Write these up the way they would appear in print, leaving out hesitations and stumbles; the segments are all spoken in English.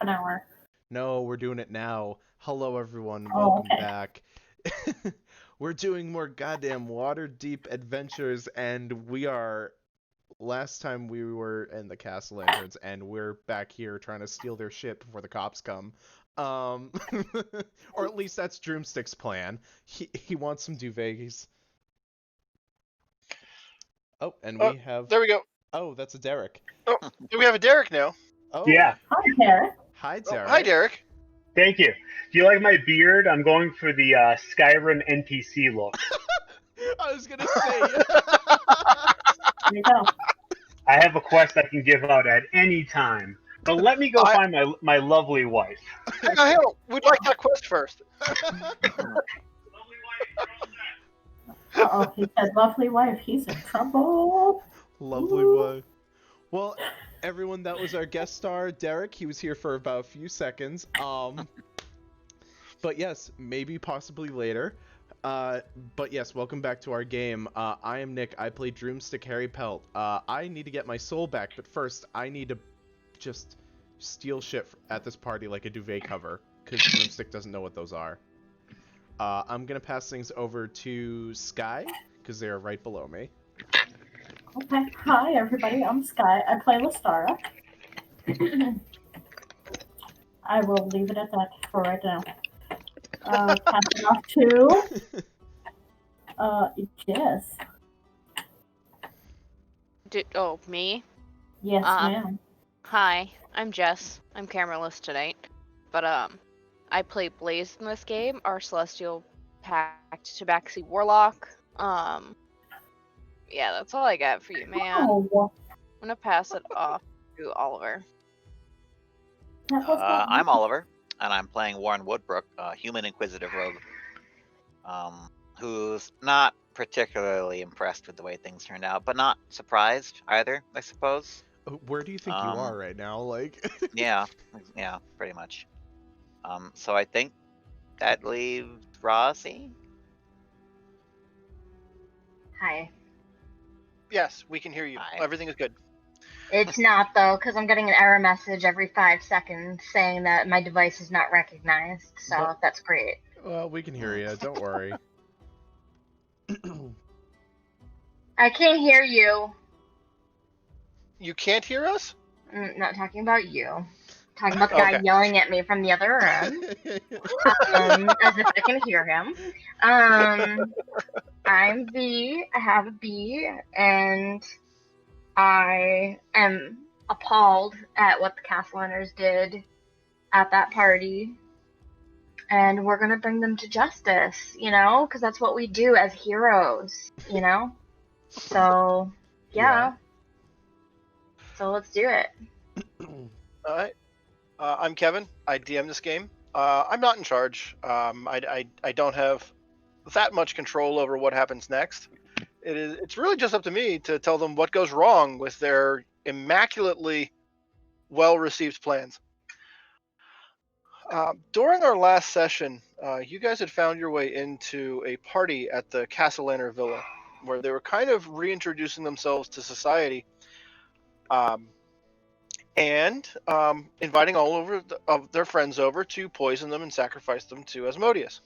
An hour. No, we're doing it now. Hello, everyone. Oh, Welcome okay. back. We're doing more goddamn Waterdeep adventures, and we are. Last time we were in the Castle Lanterns, and we're back here trying to steal their shit before the cops come. Um, or at least that's Droomstick's plan. He wants some duvets. Oh, and we have. There we go. Oh, that's a Derek. Oh, we have a Derek now. Oh, Yeah, Hi, Derek. Hi, Oh, Derek. hi, Derek. thank you. Do you like my beard? I'm going for the Skyrim NPC look. I was gonna say. There you go. I have a quest I can give out at any time. But let me go find my lovely wife. Hang on. We'd like that quest first. Uh-oh, he said lovely wife. He's in trouble. Lovely Ooh. wife. Well, everyone, that was our guest star, Derek. He was here for about a few seconds. But yes, maybe possibly later. But yes, welcome back to our game. I am Nick. I play Droomstick Harry Pelt. I need to get my soul back, but first, I need to just steal shit at this party like a duvet cover, because Droomstick doesn't know what those are. I'm gonna pass things over to Sky, because they are right below me. Okay. Hi, everybody. I'm Sky. I play Lestara. I will leave it at that for right now. Pass it off to Jess. Me? Yes, ma'am. Hi, I'm Jess. I'm cameraless tonight. But, I play Blaze in this game, our Celestial Pact Tabaxi Warlock. Yeah, that's all I got for you, man. Oh, I'm gonna pass it off to Oliver. that was not I'm Oliver, and I'm playing Warren Woodbrook, a human inquisitive rogue, who's not particularly impressed with the way things turned out, but not surprised either, I suppose. Where do you think you are right now? Like, Yeah, pretty much. So I think that leaves Rossi. Hi. Yes, we can hear you. Hi. Everything is good. It's not, though, because I'm getting an error message every 5 seconds saying that my device is not recognized, so But- that's great. well, we can hear you. Don't worry. I can't hear you. You can't hear us? Not talking about you. Talking about the guy Okay. yelling at me from the other room, as if I can hear him. I'm V, I have a B, and I am appalled at what the Castellaners did at that party. And we're gonna bring them to justice, you know? Because that's what we do as heroes, you know? So, yeah. So let's do it. All right. I'm Kevin. I DM this game. I'm not in charge. I don't have that much control over what happens next. It's really just up to me to tell them what goes wrong with their immaculately well-received plans. During our last session, you guys had found your way into a party at the Castellaner Villa, where they were kind of reintroducing themselves to society, and inviting all of their friends over to poison them and sacrifice them to Asmodeus.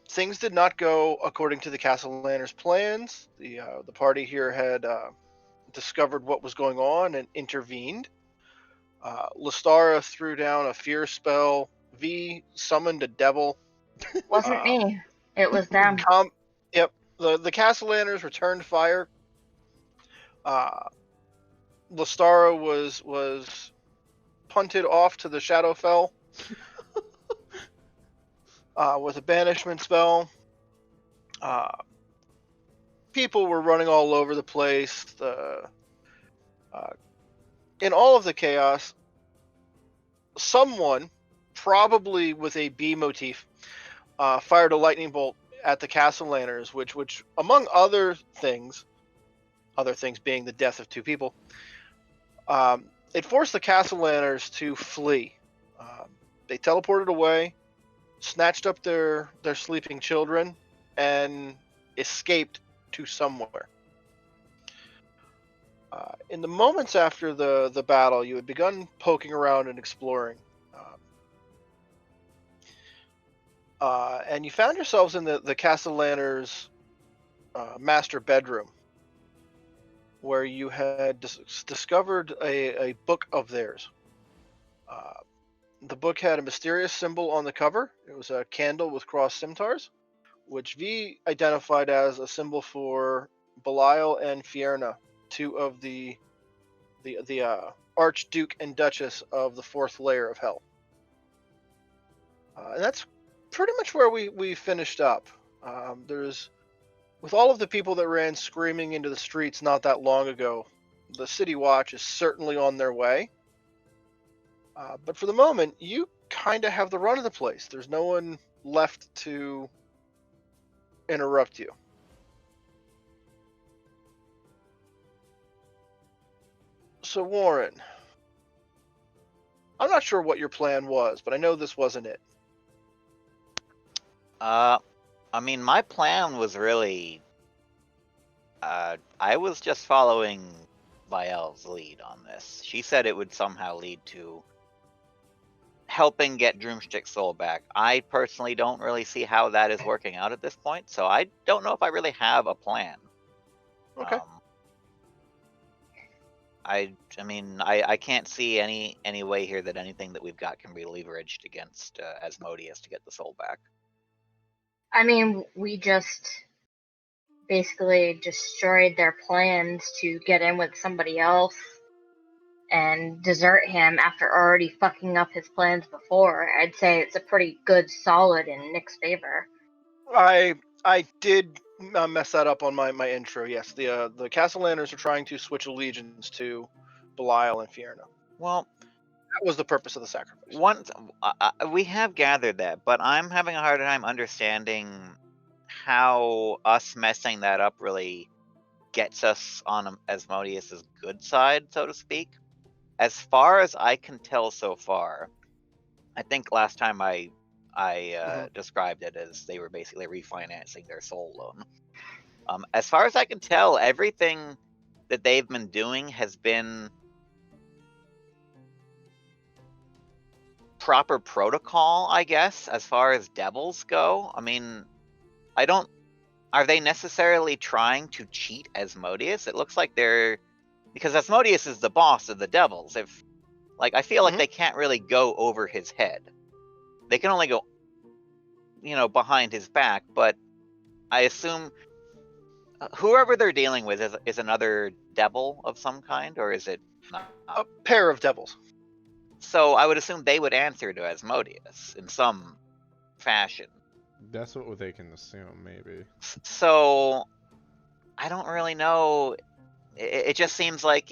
Things did not go according to the Castellaners' plans. The party here had discovered what was going on and intervened. Lestara threw down a fear spell. V summoned a devil. Wasn't me. It was them. Yep. The Castellaners returned fire. Lestara was punted off to the Shadowfell with a banishment spell. People were running all over the place. In all of the chaos, someone, probably with a B motif, fired a lightning bolt at the Castellaners, which among other things being the death of 2 people, it forced the Castellaners to flee. They teleported away, snatched up their sleeping children, and escaped to somewhere. In the moments after the battle, you had begun poking around and exploring. And you found yourselves in the Castellaners' master bedroom, where you had discovered a book of theirs. The book had a mysterious symbol on the cover. It was a candle with crossed scimitars, which V identified as a symbol for Belial and Fierna, 2 of the Archduke and Duchess of the 4th layer of Hell. And that's pretty much where we finished up. With all of the people that ran screaming into the streets not that long ago, the City Watch is certainly on their way. But for the moment, you kind of have the run of the place. There's no one left to interrupt you. So Warren, I'm not sure what your plan was, but I know this wasn't it. I mean, my plan was really, I was just following Viel's lead on this. She said it would somehow lead to helping get Droomstick's soul back. I personally don't really see how that is working out at this point, so I don't know if I really have a plan. Okay. I mean, I can't see any way here that anything that we've got can be leveraged against Asmodeus to get the soul back. I mean, we just basically destroyed their plans to get in with somebody else and desert him after already fucking up his plans before. I'd say it's a pretty good solid in Nick's favor. I I did mess that up on my intro. Yes, the Castellaners are trying to switch allegiance to Belial and Fierna. Well, That was the purpose of the sacrifice. we have gathered that, but I'm having a hard time understanding how us messing that up really gets us on Asmodeus's good side, so to speak. As far as I can tell so far, I think last time I described it as they were basically refinancing their soul loan. As far as I can tell, everything that they've been doing has been proper protocol, I guess, as far as devils go. I mean, are they necessarily trying to cheat Asmodeus? It looks like they're, because Asmodeus is the boss of the devils. I feel like they can't really go over his head. They can only go, behind his back, but I assume whoever they're dealing with is another devil of some kind, or is it not? A pair of devils. So I would assume they would answer to Asmodeus in some fashion. That's what they can assume, maybe. So I don't really know. It just seems like,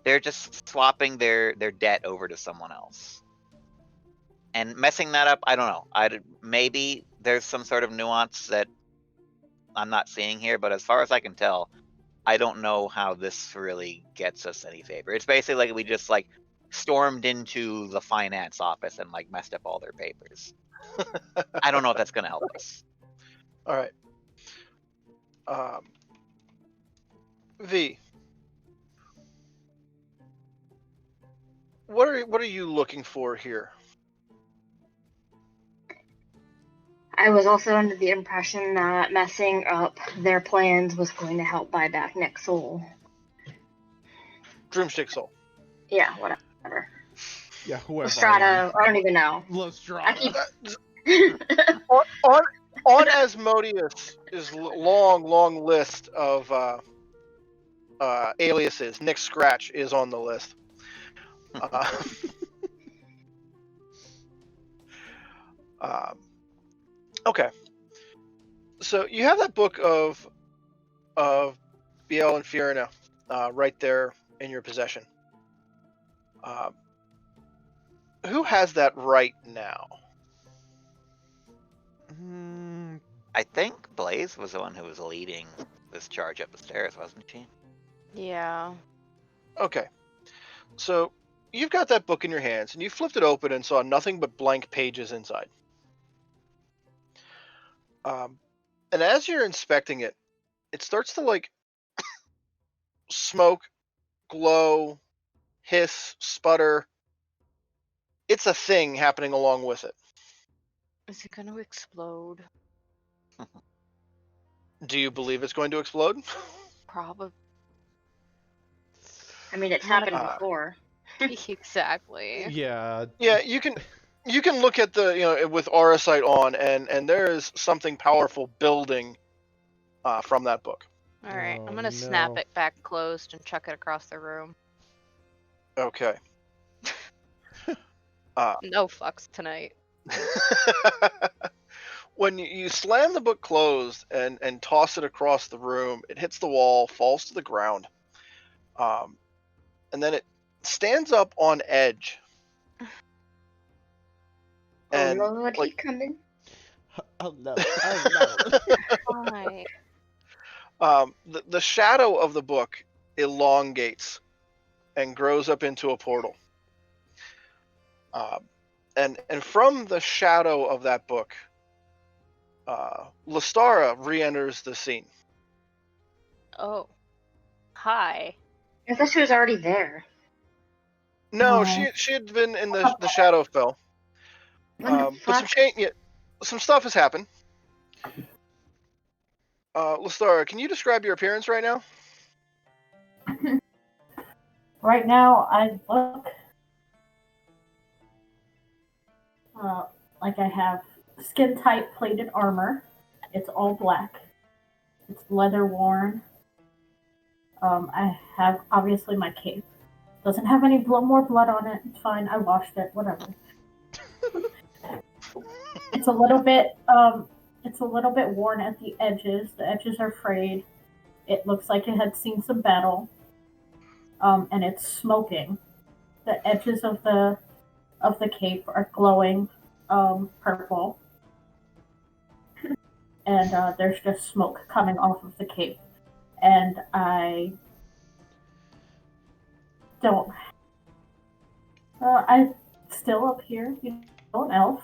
they're just swapping their debt over to someone else. And messing that up, I don't know. Maybe there's some sort of nuance that I'm not seeing here, but as far as I can tell, I don't know how this really gets us any favor. It's basically like we just stormed into the finance office and messed up all their papers. I don't know if that's gonna help us. All right. V. What are you looking for here? I was also under the impression that messing up their plans was going to help buy back Nick's soul. Drumstick soul. Yeah, whatever. Yeah, whoever. Lestrada, I don't even know. Lestrada. On Asmodeus' long list of aliases, Nick Scratch is on the list. Okay. So you have that book of Biel and Fierna right there in your possession. Who has that right now? I think Blaze was the one who was leading this charge up the stairs, wasn't she? Yeah. Okay. So you've got that book in your hands, and you flipped it open and saw nothing but blank pages inside. And as you're inspecting it, it starts to smoke, glow, hiss, sputter. It's a thing happening along with it. Is it gonna explode? Do you believe it's going to explode? Probably. I mean, it's happened before. Exactly. Yeah. Yeah, you can look at the with aura sight on, and there is something powerful building from that book. All right, Oh, I'm gonna no. snap it back closed and chuck it across the room. Okay. No fucks tonight. When you slam the book closed and toss it across the room, it hits the wall, falls to the ground, and then it stands up on edge. And oh Lord, he's coming. Oh no! Oh no! Why? the shadow of the book elongates and grows up into a portal. And from the shadow of that book, Lestara re-enters the scene. Oh. Hi. I thought she was already there. No, No. she had been in the shadow fell. What the But fuck? some stuff has happened. Lestara, can you describe your appearance right now? Right now, I look like I have skin-tight plated armor. It's all black. It's leather worn. I have, obviously, my cape. Doesn't have any more blood on it. It's fine. I washed it. Whatever. It's a little bit it's a little bit worn at the edges. The edges are frayed. It looks like it had seen some battle. And it's smoking. The edges of the cape are glowing purple, and there's just smoke coming off of the cape. And I don't. I still appear, an elf,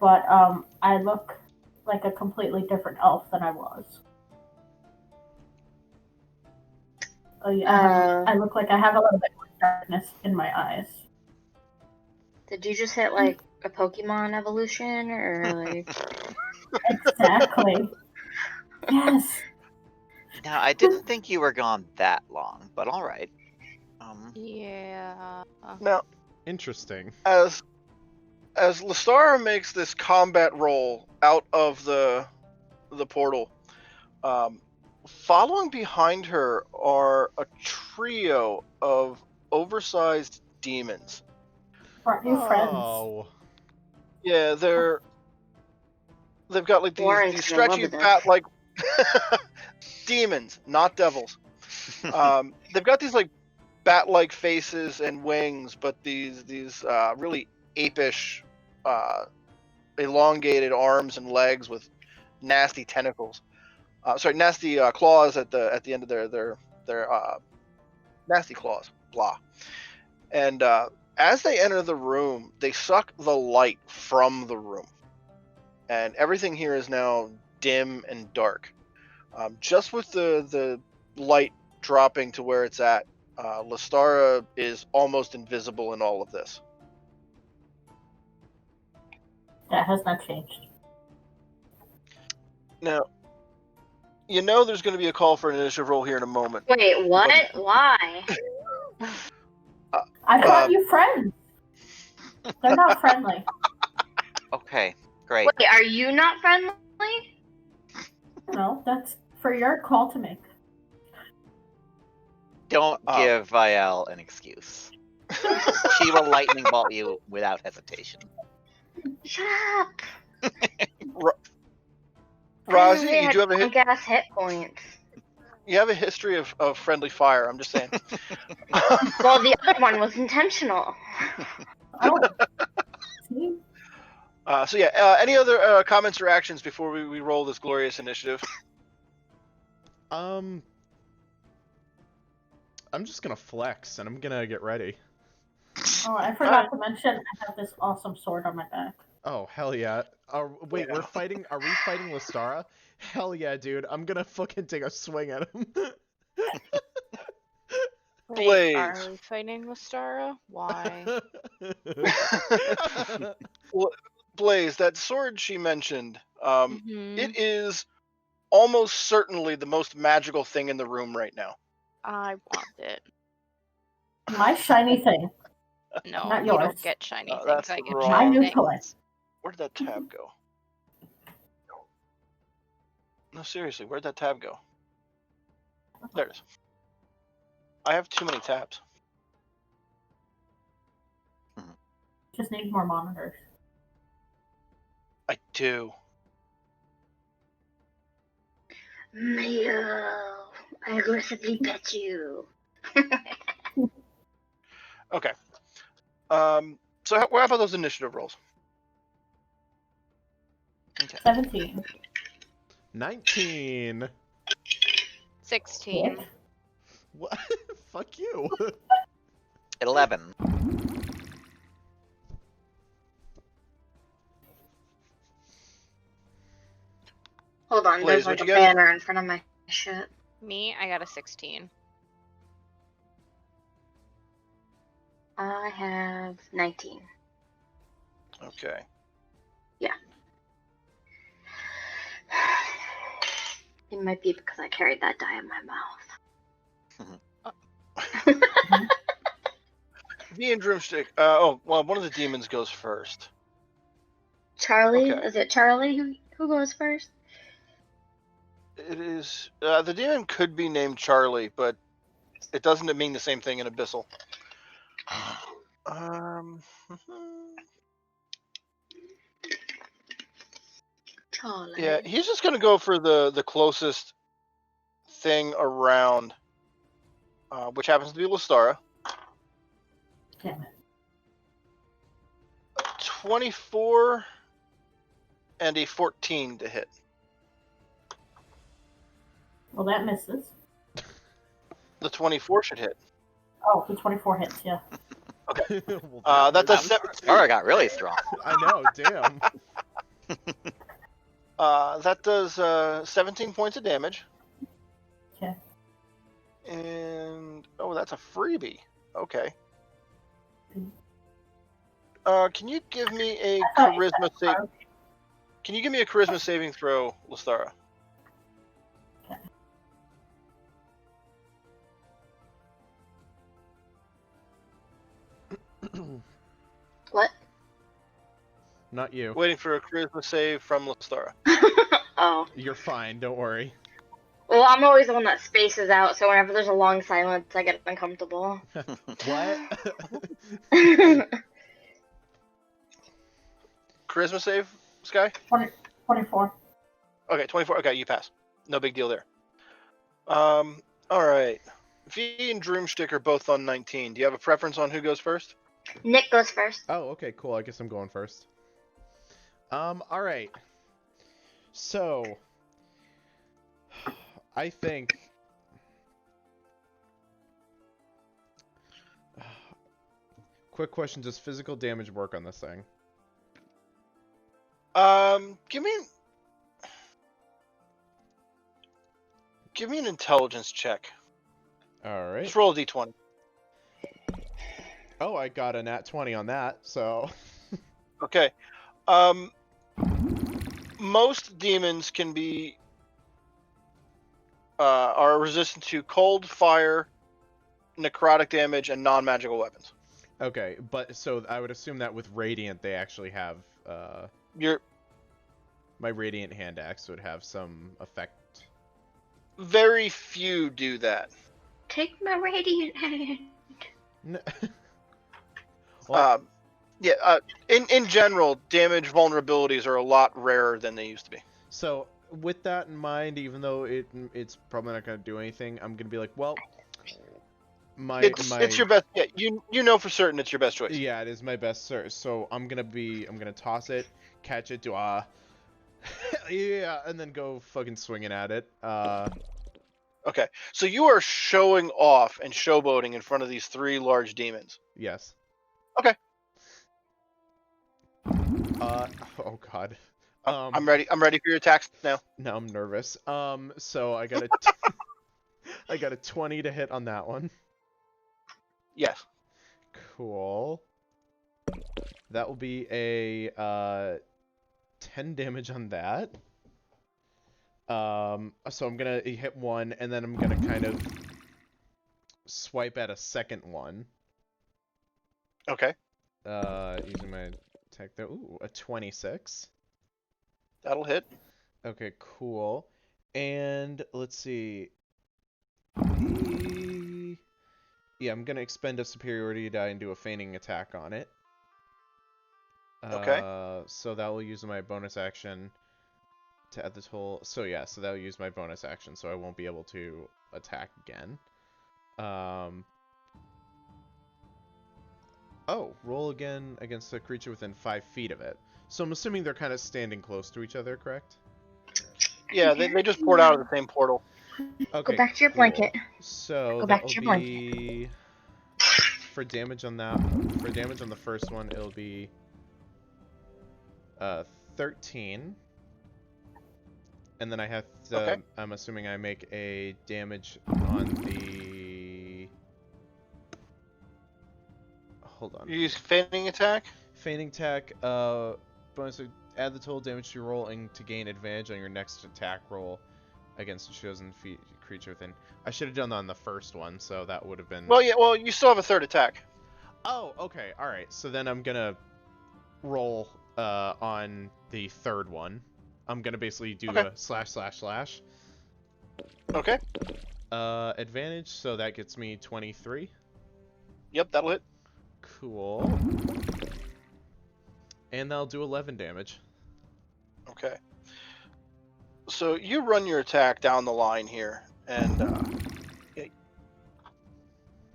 but I look like a completely different elf than I was. Oh yeah, I look like I have a little bit more darkness in my eyes. Did you just hit like a Pokemon evolution or like? Exactly. Yes. Now, I didn't think you were gone that long, but all right. Yeah. Now, Interesting. as Lestara makes this combat roll out of the portal, following behind her are a trio of oversized demons. Brought new friends. Oh. Yeah, they've got like Warren's these gonna love stretchy this. bat-like demons, not devils. They've got these like bat-like faces and wings, but these really apish, elongated arms and legs with nasty tentacles. Nasty claws at the end of their nasty claws. Blah. And as they enter the room, they suck the light from the room, and everything here is now dim and dark. Just with the light dropping to where it's at, Lestara is almost invisible in all of this. That has not changed. Now, there's going to be a call for an initiative roll here in a moment. Wait, what? Why? I brought you friends. They're not friendly. Okay, great. Wait, are you not friendly? No, that's for your call to make. Don't give Vial an excuse. She will lightning bolt you without hesitation. Shut up. Razi, you do have a gas hit points. you have a history of friendly fire. I'm just saying. Well, the other one was intentional. Oh. See? So yeah, any other comments or actions before we roll this glorious initiative? I'm just gonna flex and I'm gonna get ready. Oh, I forgot to mention I have this awesome sword on my back. Oh, hell yeah. Wait, Yeah. are we fighting Lestara? Hell yeah, dude. I'm gonna fucking take a swing at him. Blaze. Wait, are we fighting Lestara? Why? Blaze, that sword she mentioned, Mhm. it is almost certainly the most magical thing in the room right now. I want it. My shiny thing. No, Not you yours. don't get shiny things. That's I get wrong. My shiny new things. toy. Where did that tab go? No, seriously, where'd that tab go? There it is. I have too many tabs. Just need more monitors. I do. Mayo, I aggressively pet you. Okay. So what about those initiative rolls? Okay. 17. 19. 16. Hit. What? Fuck you. 11. Hold on, Blaze, there's like what'd a you get? banner in front of my shit. Me, I got a 16. I have 19. Okay. It might be because I carried that die in my mouth. V and Drumstick. Well, one of the demons goes first. Charlie? Okay. Is it Charlie who goes first? It is. The demon could be named Charlie, but it doesn't mean the same thing in Abyssal. Charlie. Yeah, he's just gonna go for the closest thing around, which happens to be Lestara. Damn it. 24 and a 14 to hit. Well, that misses. The 24 should hit. Oh, the 24 hits, yeah. Well, That does Star got really strong. I know, damn. that does 17 points of damage. Okay. And that's a freebie. Okay. Can you give me a charisma save? Can you give me a charisma saving throw, Lestara? Okay. What? Not you. Waiting for a charisma save from Lestara. Oh. You're fine, don't worry. Well, I'm always the one that spaces out, so whenever there's a long silence, I get uncomfortable. What? Charisma save, Sky? 24. Okay, 24. Okay, you pass. No big deal there. All right. V and Droomstick are both on 19. Do you have a preference on who goes first? Nick goes first. Oh, okay, cool. I guess I'm going first. Alright. So, I think... Quick question, does physical damage work on this thing? Give me an intelligence check. Alright. Just roll a d20. Oh, I got a nat 20 on that, so... Okay. Most demons can be are resistant to cold, fire, necrotic damage, and non-magical weapons. Okay, but so I would assume that with Radiant they actually have my Radiant hand axe would have some effect. Very few do that. Take my radiant hand. Well, In general, damage vulnerabilities are a lot rarer than they used to be. so with that in mind, even though it's probably not going to do anything, I'm going to be like, well, It's your best. Yeah, you know for certain it's your best choice. Yeah, it is my best search. So I'm gonna toss it, catch it, do yeah, and then go fucking swinging at it. Okay, so you are showing off and showboating in front of these three large demons. Yes. Okay. Oh god. I'm ready. I'm ready for your attacks now. Now I'm nervous. So I got I got a 20 to hit on that one. Yes. Cool. That will be a 10 damage on that. So I'm gonna hit one, and then I'm gonna kind of swipe at a second one. Okay. Using my attack there. Ooh, a 26. That'll hit. Okay, cool. And let's see. Yeah, I'm gonna expend a superiority die and do a feigning attack on it. Okay. So that will use my bonus action to add this whole. So yeah, so that will use my bonus action, so I won't be able to attack again. Oh, roll again against a creature within 5 feet of it. So I'm assuming they're kind of standing close to each other, correct? Yeah, they just poured out of the same portal. Okay. Go back to your cool. blanket. So Go that back will to your be for damage on that. For damage on the first one, it'll be 13. And then I have to. Okay. I'm assuming I make a damage on the. Hold on. You use feigning attack. Feigning attack. Bonus. Add the total damage you're rolling to gain advantage on your next attack roll against a chosen creature within. I should have done that on the first one, so that would have been. Well, yeah. Well, you still have a third attack. Oh, okay. All right. So then I'm gonna roll on the third one. I'm gonna basically do a ///. Okay. Advantage. So that gets me 23. Yep, that'll hit. Cool. And that'll do 11 damage. Okay. So you run your attack down the line here, and the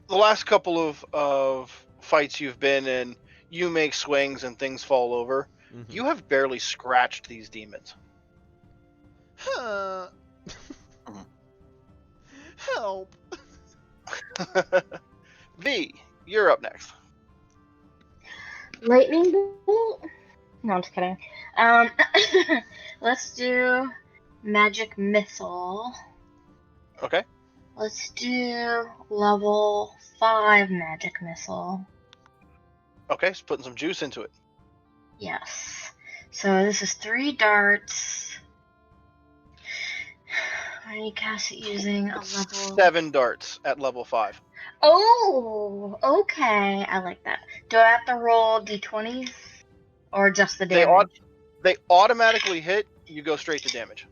last couple of fights you've been in, you make swings and things fall over. Mhm. You have barely scratched these demons. Huh. Help. V, you're up next. Lightning bolt? No, I'm just kidding. Let's do magic missile. Okay. Let's do level 5 magic missile. Okay, so putting some juice into it. Yes. So this is 3 darts. I need to cast it using a It's level 7 darts at level 5. Oh, okay. I like that. Do I have to roll d20s or just the They damage? they automatically hit. You go straight to damage.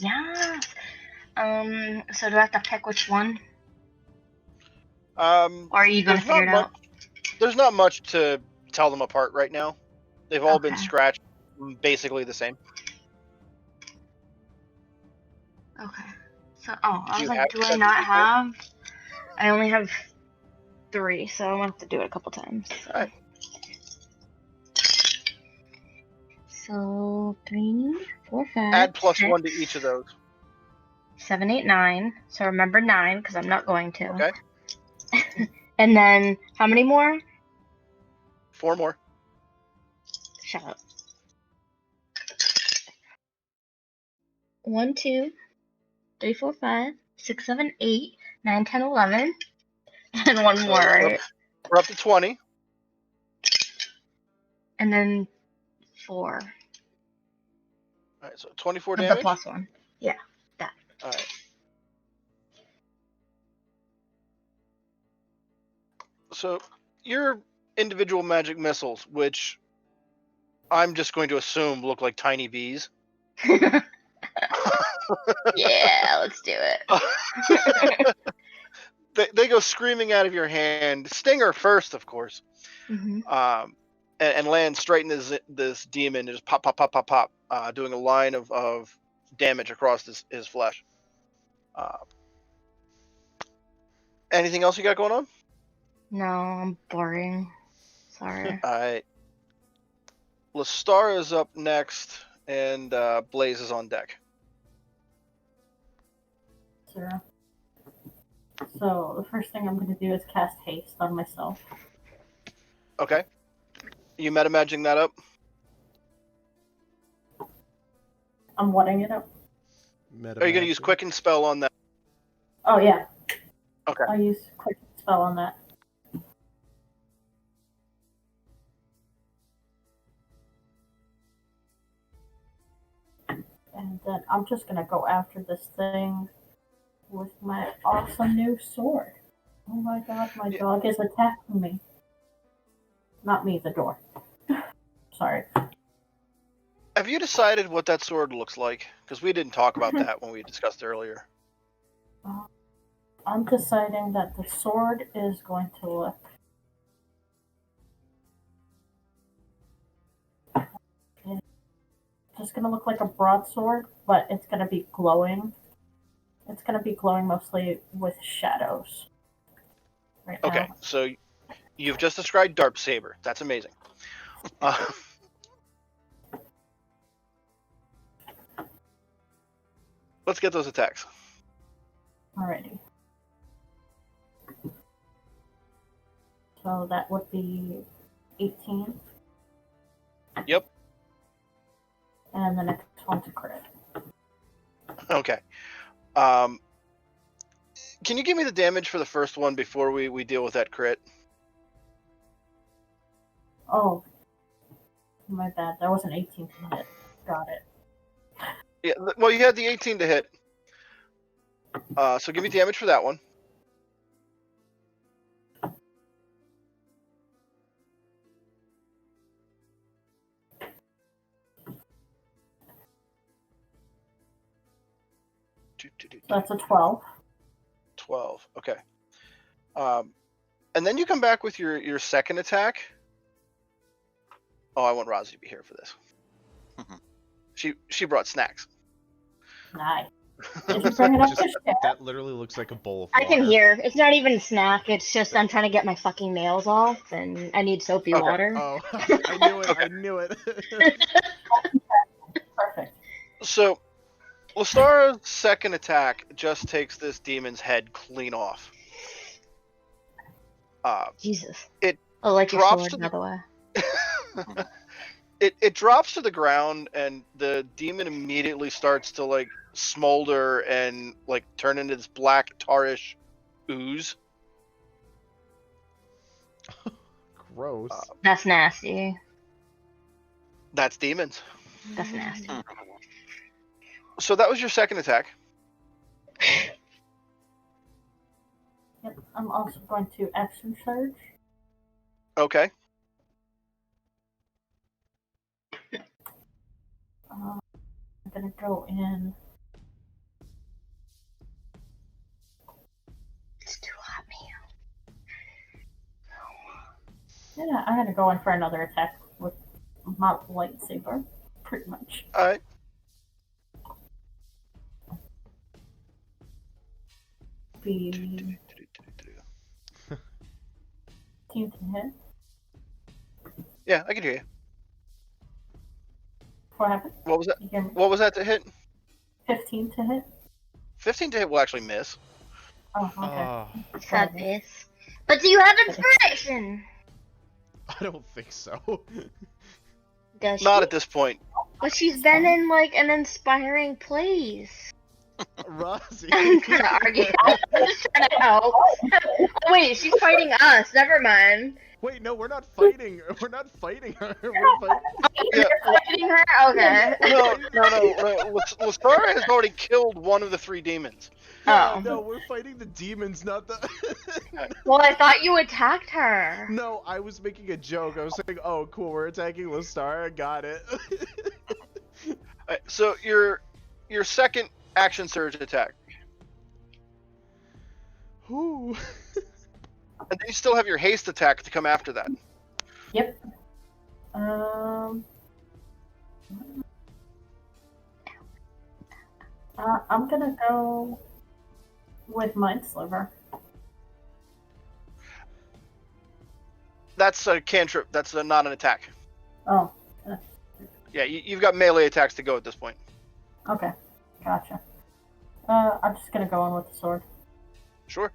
Yes. So do I have to pick which one? Or are you gonna figure it out? There's not much to tell them apart right now. They've all been Okay. scratched, basically the same. Okay. So, I Do was you like, have do I that not D4? have? I only have 3, so I'm gonna have to do it a couple times. Alright. So 3, 4, 5. Add +1 6, to each of those. 7, 8, 9. So remember 9 because I'm not going to. Okay. And then how many more? 4 more. Shut up. 1, 2, 3, 4, 5, 6, 7, 8, 9, 10, 11. And one So more, right? We're up to 20. And then 4. Alright, so 24 With damage. the +1. Yeah, that. Alright. So your individual magic missiles, which I'm just going to assume look like tiny bees. Yeah, let's do it. They go screaming out of your hand. Stinger first, of course. Mhm. And land straight in this demon and just pop, pop, pop, pop, pop, doing a line of damage across his flesh. Anything else you got going on? No, I'm boring. Sorry. All right. Lestar is up next, and Blaze is on deck. Sure. So the first thing I'm going to do is cast haste on myself. Okay. You meta-maging that up? I'm whatting it up. Are you going to use Quicken Spell on that? Oh yeah. Okay. I'll use quick spell on that. And then I'm just gonna go after this thing with my awesome new sword. Oh my god, my dog is attacking me. Not me, the door. Sorry. Have you decided what that sword looks like? Because we didn't talk about that when we discussed earlier. I'm deciding that the sword is going to look. It's just gonna look like a broadsword, but it's gonna be glowing. It's gonna be glowing mostly with shadows. Right Okay, now. so you've just described Darp Saber. That's amazing. Let's get those attacks. Alrighty. So that would be 18. Yep. And the next one's a crit. Okay. Can you give me the damage for the first one before we deal with that crit? Oh. My bad. That was an 18 to hit. Got it. Yeah, well, you had the 18 to hit. So give me damage for that one. That's a 12. 12. Okay. And then you come back with your second attack. Oh, I want Rozzy to be here for this. She brought snacks. Nice. Did you bring it up Just- to share? That literally looks like a bowl of I water. can hear. It's not even a snack. It's just I'm trying to get my fucking nails off, and I need soapy Okay. water. Oh, I knew it. Okay. I knew it. Perfect. So, Lestara's second attack just takes this demon's head clean off. Jesus. It I like your drops sword, to by the- the way. It drops to the ground, and the demon immediately starts to like smolder and like turn into this black tarish ooze. Gross. That's nasty. That's demons. That's nasty. So that was your second attack. Yep. I'm also going to action surge. Okay. I'm gonna go in. It's too hot, man. Yeah, I'm gonna go in for another attack with my lightsaber, pretty much. All right. Be 15 to hit. Yeah, I can hear you. What happened? What was that? You hear me? What was that to hit? 15 to hit. 15 to hit will actually miss. Oh, okay. Oh, Sad face. But do you have inspiration? I don't think so. Does Not she? at this point. But she's been in like an inspiring place. Rosie. I'm trying to argue. I'm just trying to help. Oh, wait, she's fighting us. Never mind. Wait, no, we're not fighting. We're not fighting her. We're fighting. Yeah. You're fighting her? Okay. No. Lestara has already killed one of the 3 demons. Oh. No, we're fighting the demons, not the. Well, I thought you attacked her. No, I was making a joke. I was saying, "Oh, cool, we're attacking Lestara." Got it. Alright, so your second action surge attack. Whoo. And then you still have your haste attack to come after that. Yep. I'm gonna go with Mind Sliver. That's a cantrip. That's not an attack. Oh, Yeah, you've got melee attacks to go at this point. okay. Gotcha. I'm just gonna go in with the sword. Sure.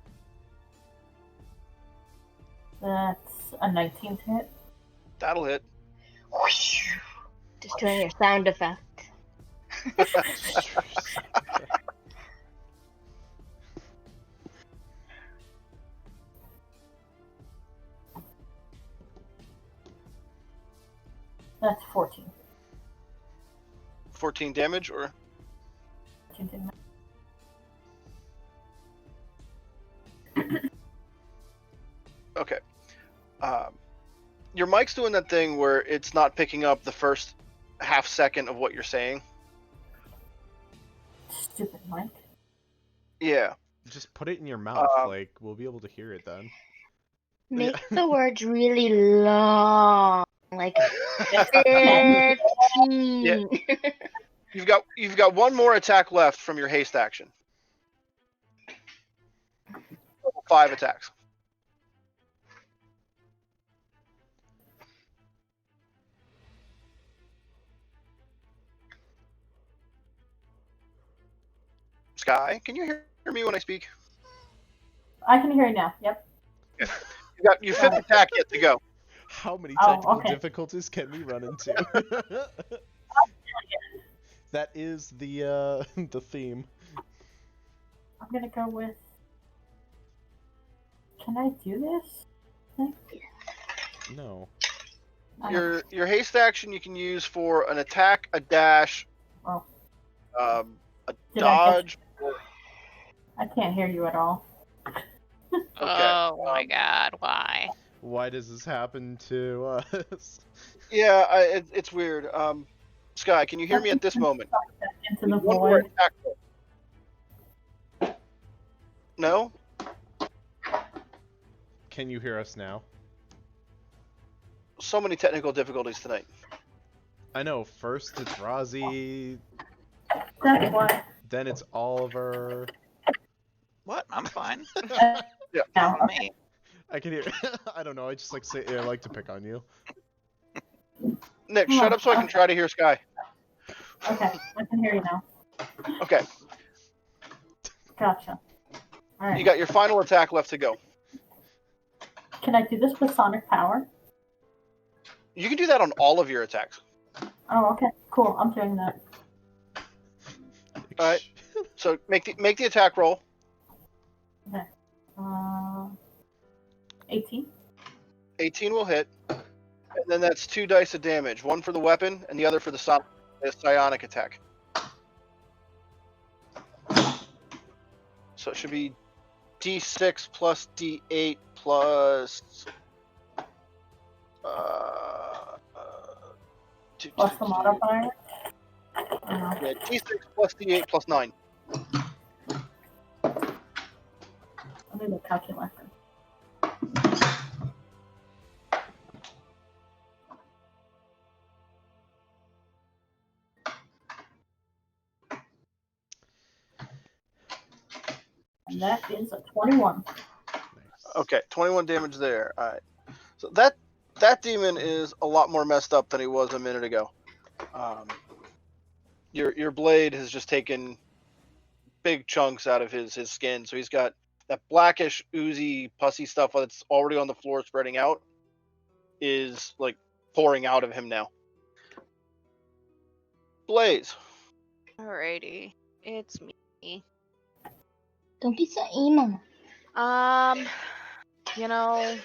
That's a 19 to hit. That'll hit. Just doing your sound effect. That's 14. 14 damage, or 14 to hit. okay. Your mic's doing that thing where it's not picking up the first half second of what you're saying. Stupid Mike. Yeah. Just put it in your mouth. Like we'll be able to hear it then. Make the words really long. Like 15. You've got one more attack left from your haste action. 5 attacks. Sky, can you hear me when I speak? I can hear you now. Yep. You got your 5th attack yet to go. How many Oh, technical okay. difficulties can we run into? That is the the theme. I'm gonna go with. Can I do this? No. Your haste action you can use for an attack, a dash, Oh. A Did I dodge. I can't hear you at all. Oh my god, why? Why does this happen to us? Yeah, it's weird. Sky, can you hear me at this moment? Into the One more void. attack roll. No? Can you hear us now? So many technical difficulties tonight. I know. First it's Rozzy, That's why. Then it's Oliver. What? I'm fine. Yeah. Now, For okay. me. I can hear. I don't know. I just like say. I like to pick on you. Nick, shut up so I can try to hear Sky. Okay, I can hear you now. Okay, Gotcha. All right. you got your final attack left to go. Can I do this with sonic power? You can do that on all of your attacks. Oh, okay. Cool. I'm doing that. All right. So make the attack roll. Okay. 18. 18 will hit, and then that's 2 dice of damage. One for the weapon, and the other for the psionic attack. So it should be D6 plus D8 plus. Plus the modifier. Yeah, D6 plus D8 plus 9. I'll do the calculator. And that is a 21. Okay, 21 damage there. All right. So that demon is a lot more messed up than he was a minute ago. Your blade has just taken big chunks out of his skin, so he's got that blackish, oozy, pussy stuff that's already on the floor spreading out is like pouring out of him now. Blaze. Alrighty, it's me. Don't be so emo. You know,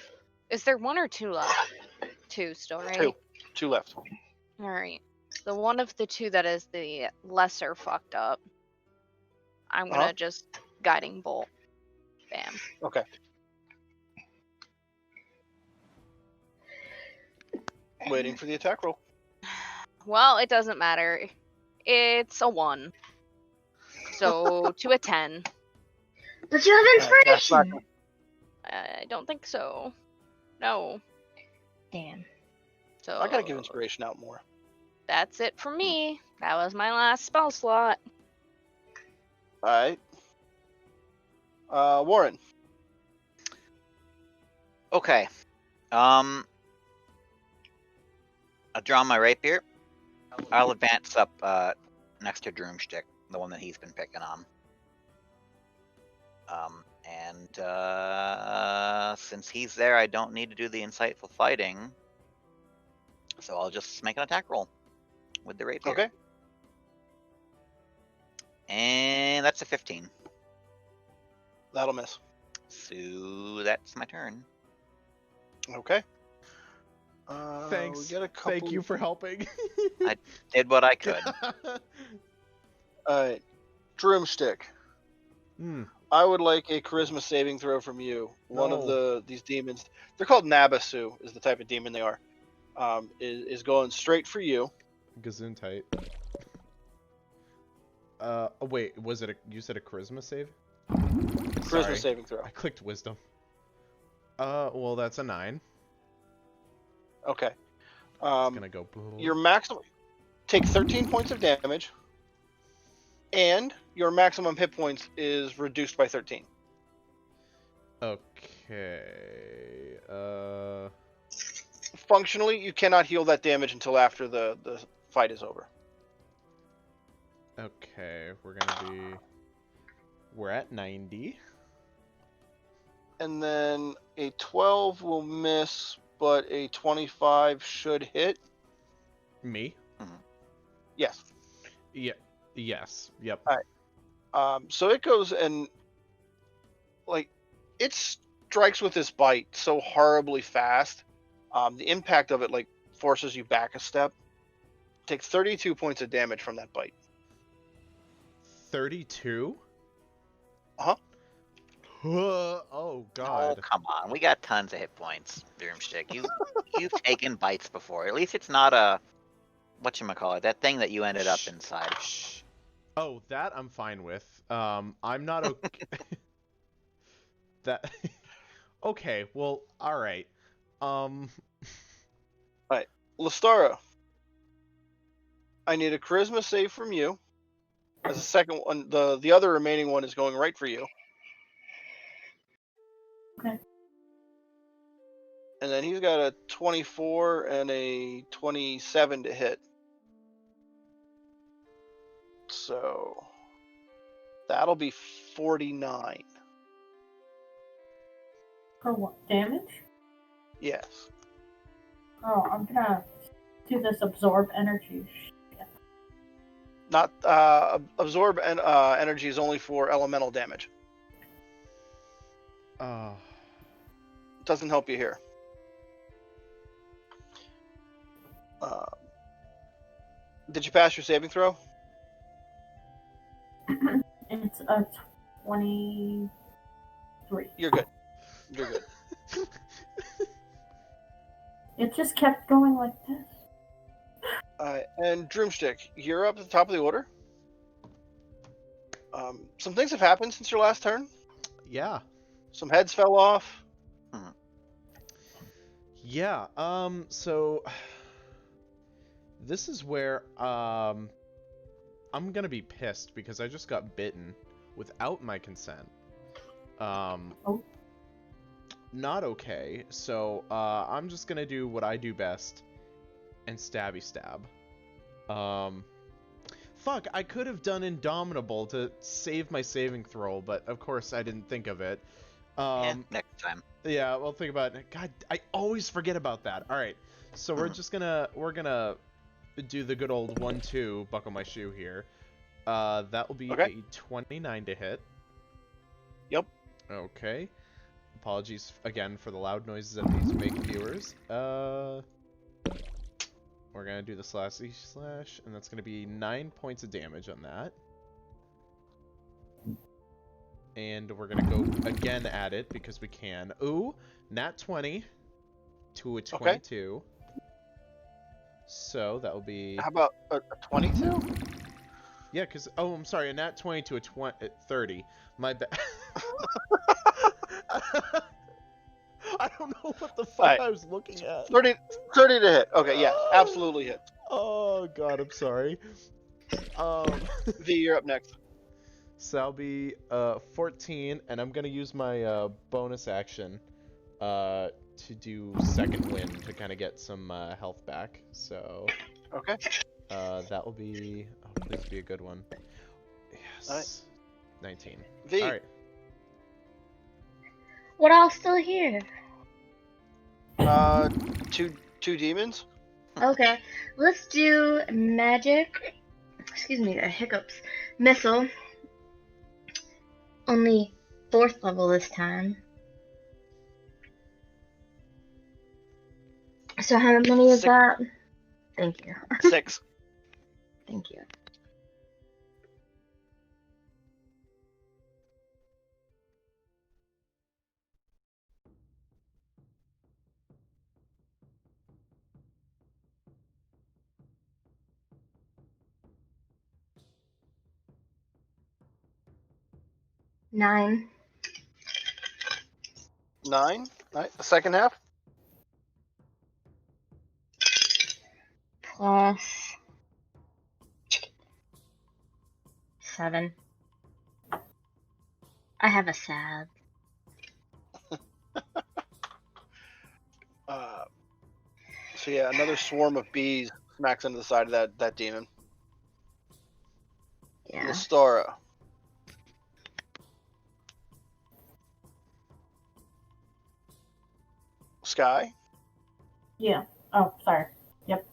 is there 1 or 2 left? 2 still, right? 2 left. Alright. The one of the 2 that is the lesser fucked up, I'm gonna just guiding bolt. Bam. Okay. Waiting for the attack roll. Well, it doesn't matter. It's a 1. So to a 10. But you have That's not inspiration. I don't think so. No. Damn. So I gotta give inspiration out more. that's it for me. That was my last spell slot. Alright. Warren. Okay. I'll draw my rapier. I'll advance up next to Droomstick, the one that he's been picking on. Since he's there, I don't need to do the insightful fighting. So I'll just make an attack roll with the rapier. Okay. And that's a 15. That'll miss. So that's my turn. Okay. Thanks. We get a couple... Thank you for helping. Did what I could. Alright. Droomstick. I would like a charisma saving throw from you. One of these demons, they're called Nabasu, is the type of demon they are. Is going straight for you. Gesundheit. Wait, was it you said a charisma save? Charisma Sorry. saving throw. I clicked wisdom. Well, that's a 9. Okay. It's gonna go. Your maximum. Take 13 points of damage, and your maximum hit points is reduced by 13. Okay. Functionally, you cannot heal that damage until after the fight is over. Okay, we're at 90. And then a 12 will miss, but a 25 should hit. Me? Yes. Yeah. Yes. Yep. All right. So it goes and like it strikes with this bite so horribly fast. The impact of it like forces you back a step. Take 32 points of damage from that bite. 32? Uh-huh. Oh god. Oh, come on. We got tons of hit points, Droomstick. You've taken bites before. At least it's not a whatchamacallit, that thing that you ended up inside. Oh, that I'm fine with. I'm not okay. That okay, well, alright. Alright. Lestara. I need a charisma save from you. As a second one, the other remaining one is going right for you. Okay. And then he's got a 24 and a 27 to hit. So that'll be 49. For what damage? Yes. Oh, I'm gonna do this absorb energy. Not absorb and energy is only for elemental damage. Oh. Doesn't help you here. Did you pass your saving throw? It's a 23. You're good. You're good. It just kept going like this. And Droomstick, you're up at the top of the order. Some things have happened since your last turn. Yeah. Some heads fell off. Yeah. So this is where I'm gonna be pissed because I just got bitten without my consent. Oh. Not okay. So I'm just gonna do what I do best and stabby stab. Fuck, I could have done Indomitable to save my saving throw, but of course I didn't think of it. Next time. Yeah, well, think about it. God, I always forget about that. All right, so we're gonna do the good old 1-2 buckle my shoe here. That will be Okay. a 29 to hit. Yep. Okay. Apologies again for the loud noises that these make, viewers. We're gonna do the slash, and that's gonna be 9 points of damage on that. And we're gonna go again at it because we can. Ooh, nat 20 to a 22. Okay. So that will be. How about a 22? Yeah, because I'm sorry, a nat 20 to a 30. My bad. I don't know what the fuck Right. I was looking at. 30 to hit. Okay, yes, absolutely hit. Oh god, I'm sorry. V, you're up next. So that'll be 14, and I'm gonna use my bonus action to do second wind to kind of get some health back. So Okay. that will be please be a good one. Yes. Right. 19. V. All right. What all still here? Two demons. Okay, let's do magic. Excuse me, the hiccups. Missile. Only 4th level this time. So how many is 6. that? Thank you. 6. Thank you. Nine. 9. All right. The second half. Plus 7. I have a sad. So yeah, another swarm of bees smacks into the side of that demon. Yeah. Lestara. Sky. Yeah. Oh, sorry. Yep.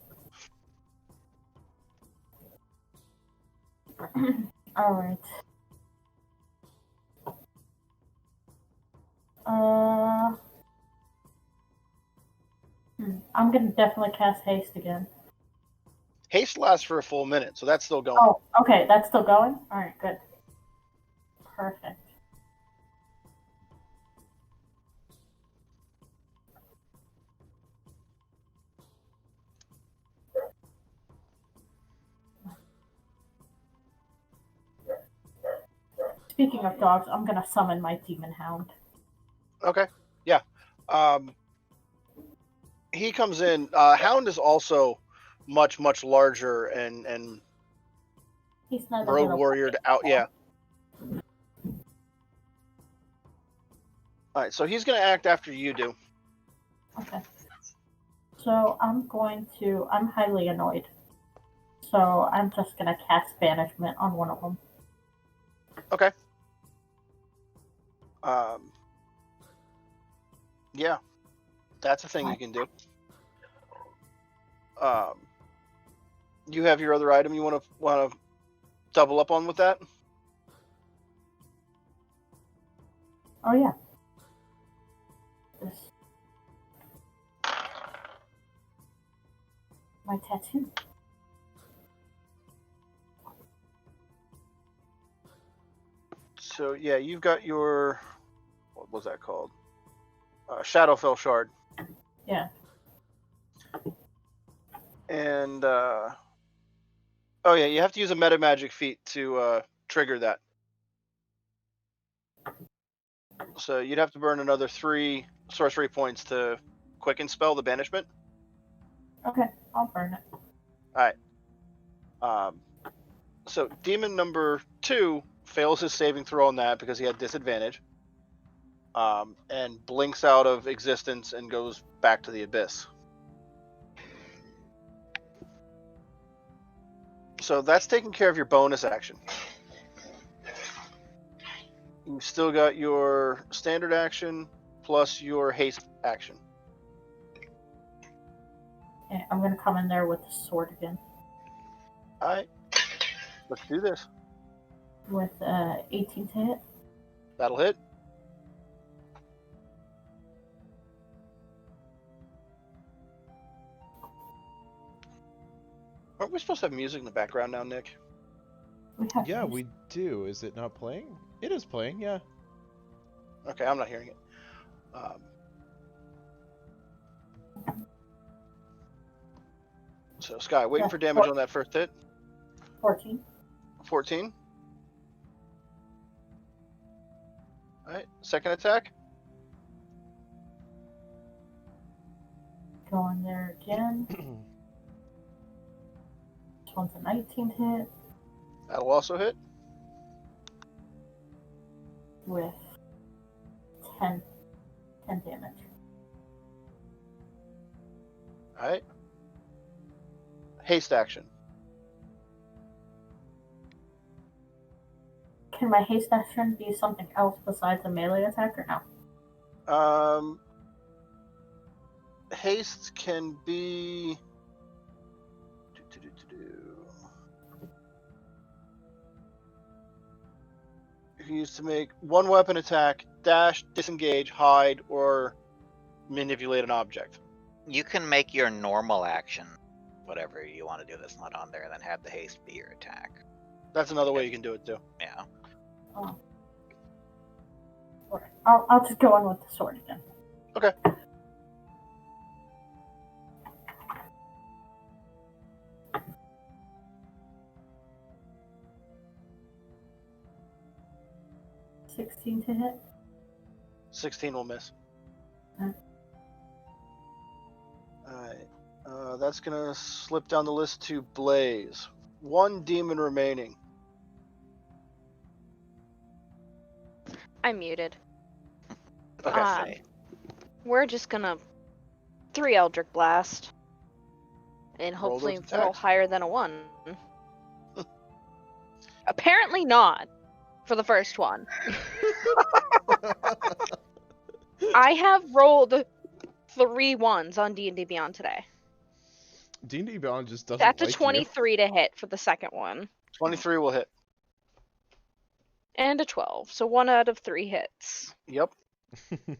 All right. I'm gonna definitely cast haste again. Haste lasts for a full minute, so that's still going. Oh, okay, that's still going? Alright, good. Perfect. Speaking of dogs, I'm gonna summon my demon hound. Okay. Yeah. He comes in. Hound is also much larger and He's not a rogue little warrior to out. Yeah. All right, so he's going to act after you do. Okay. So I'm highly annoyed. So I'm just gonna cast banishment on one of them. Okay. Yeah, that's a thing you can do. You have your other item you want to double up on with that? Oh yeah. This. My tattoo. So yeah, you've got your, what was that called? Shadowfell Shard. Yeah. And oh yeah, you have to use a meta magic feat to trigger that. So you'd have to burn another 3 sorcery points to quicken spell the banishment. Okay, I'll burn it. All right. So demon number 2 fails his saving throw on that because he had disadvantage. And blinks out of existence and goes back to the abyss. So that's taking care of your bonus action. You've still got your standard action plus your haste action. Okay, I'm gonna come in there with the sword again. Alright. Let's do this. With 18 to hit. That'll hit. Aren't we supposed to have music in the background now, Nick? Yeah, we do. Is it not playing? It is playing, yeah. Okay, I'm not hearing it. So, Sky, waiting for damage on that first hit. 14. 14. Alright, second attack. Go in there again. This one's a 19 hit. That'll also hit. With 10 damage. Alright. Haste action. Can my haste action be something else besides a melee attack or no? Haste can be. You can use to make one weapon attack, dash, disengage, hide, or manipulate an object. You can make your normal action, whatever you want to do that's not on there, and then have the haste be your attack. That's another way you can do it too. Yeah. Oh. Alright, I'll just go on with the sword again. Okay. $16 to hit. 16 will miss. Okay. Alright. That's gonna slip down the list to Blaze. One demon remaining. I'm muted. Okay. We're just gonna 3 Eldritch Blast. And Roll hopefully those roll attacks. higher than a 1. Apparently not. For the first one. I have rolled 3 1s on D&D Beyond today. D&D Beyond just doesn't That's a like 23 to hit for the second one. 23 will hit. And a 12. So 1 out of 3 hits. Yep.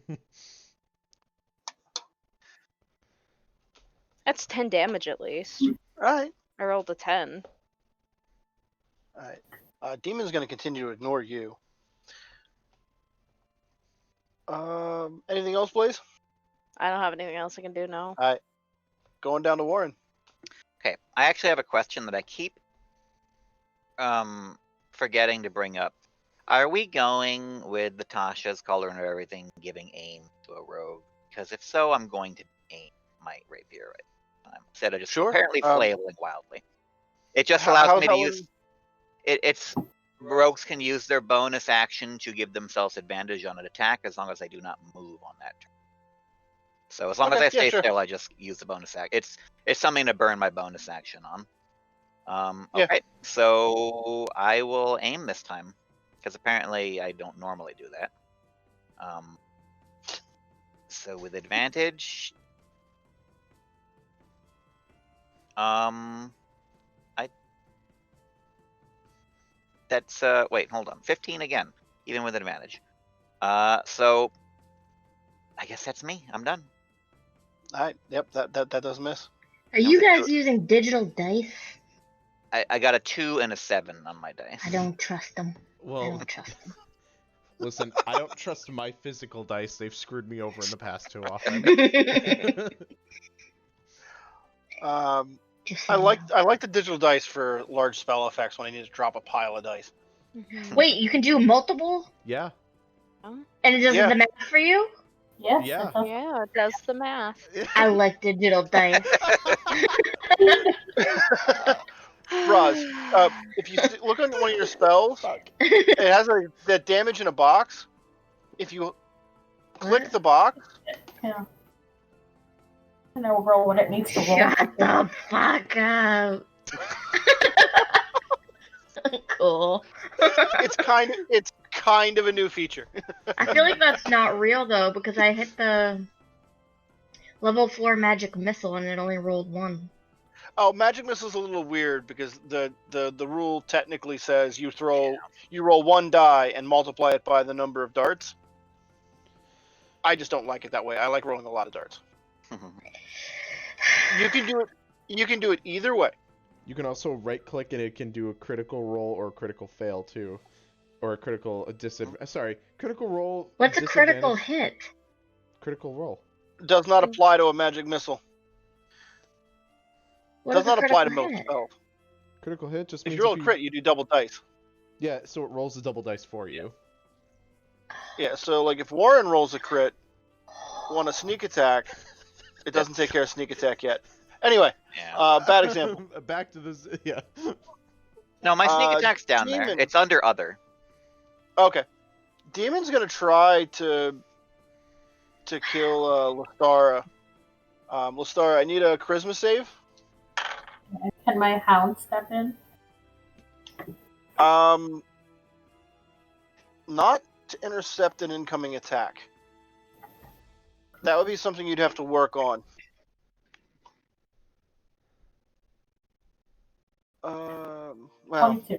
you. That's 10 damage at least. Alright. I rolled a 10. Alright. Demon's gonna continue to ignore you. Anything else, Blaze? I don't have anything else I can do now. Alright. Going down to Warren. Okay, I actually have a question that I keep forgetting to bring up. Are we going with the Tasha's color and everything giving aim to a rogue? Because if so, I'm going to aim my rapier instead of just Sure. apparently flailing wildly. It just allows me to use. it's rogues can use their bonus action to give themselves advantage on an attack as long as they do not move on that turn. So as long as Okay, I stay yeah, sure. still, I just use the bonus action. It's something to burn my bonus action on. Yeah. Okay, so I will aim this time because apparently I don't normally do that. So with advantage, that's wait, hold on, 15 again, even with advantage. So I guess that's me. I'm done. All right. Yep. That does miss. Are you guys using digital dice? I got a 2 and a 7 on my dice. I don't trust them. I Well, don't trust them. listen, I don't trust my physical dice. They've screwed me over in the past too often. Just I saying. like the digital dice for large spell effects when I need to drop a pile of dice. Wait, you can do multiple, Yeah. and it does Yeah. the math for you? Yes. Yeah. Yeah, it does the math. I like digital dice. Roz, if you look on one of your spells, Fuck. it has that damage in a box. If you click the box, Yeah. And it'll roll what it needs to roll. Shut the fuck up. Cool. it's kind of a new feature. I feel like that's not real though, because I hit the level 4 magic missile and it only rolled 1. Oh, magic missile's a little weird because the rule technically says you roll 1 die and multiply it by the number of darts. I just don't like it that way. I like rolling a lot of darts. You can do it either way. You can also right click and it can do a critical roll or a critical fail too. Or a critical critical roll. What's a critical disadvantage. hit? Critical roll. Does not apply to a magic missile. What Does is a not apply to critical most hit? spells. Critical hit just If means you roll a crit, you do double dice. Yeah, so it rolls the double dice for you. Yeah, so like if Warren rolls a crit on a sneak attack, it doesn't take care of sneak attack yet. Anyway, Yeah. bad example. Back to this. Yeah. No, my sneak attack's down Demon. there. It's under other. Okay, Demon's gonna try to kill Lestara. Lestara, I need a charisma save. Can my hound step in? Not to intercept an incoming attack. That would be something you'd have to work on. Well, 22.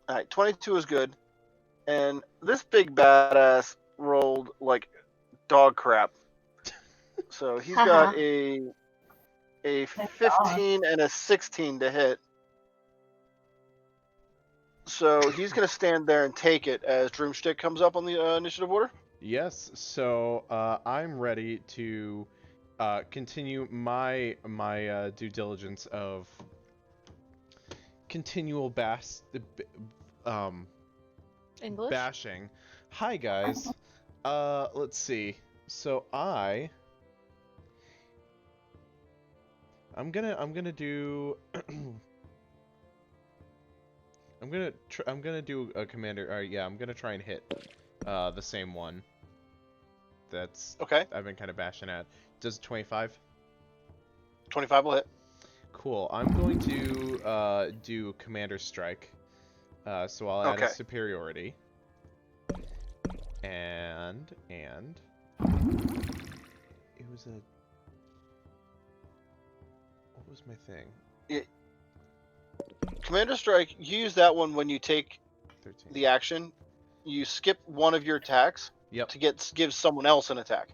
all right, 22 is good, and this big badass rolled like dog crap. So he's got a 15 and a 16 to hit. So he's gonna stand there and take it as Droomstick comes up on the initiative order. Yes. So I'm ready to continue my due diligence of continual English? bashing. Hi guys. Let's see. So I'm gonna do I'm gonna do a commander. Yeah, I'm gonna try and hit the same one. That's Okay. I've been kind of bashing at. Does 25? 25 will hit. Cool. I'm going to do commander strike. So I'll add a Okay. superiority. And it was a. What was my thing? Commander Strike, you use that one when you take 13. the action. You skip one of your attacks Yep. to give someone else an attack.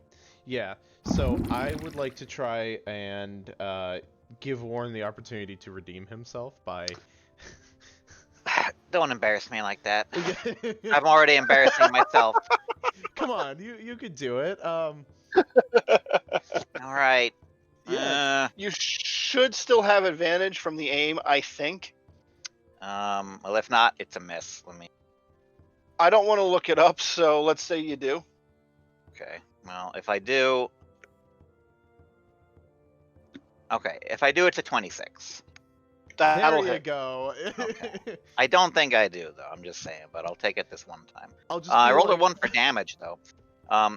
Yeah. So I would like to try and give Warren the opportunity to redeem himself by. Don't embarrass me like that. I'm already embarrassing myself. Come on, you could do it. All right. Yeah. You should still have advantage from the aim, I think. Well, if not, it's a miss. Let me. I don't want to look it up, so let's say you do. Okay. Well, if I do. Okay, if I do, it's a 26. That'll There you hit. go. Okay. I don't think I do though. I'm just saying, but I'll take it this one time. I'll just I be rolled a like, 1 for damage though.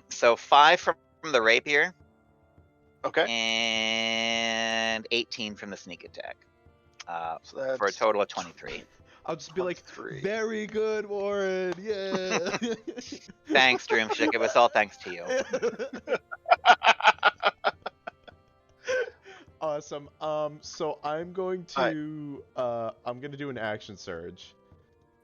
So 5 from the rapier Okay. and 18 from the sneak attack. So that's For a total of 23. I'll just be like, 23. very good, Warren. Yeah. Thanks, Dreamstick. It was all thanks to you. Awesome. So I'm going to do an action surge.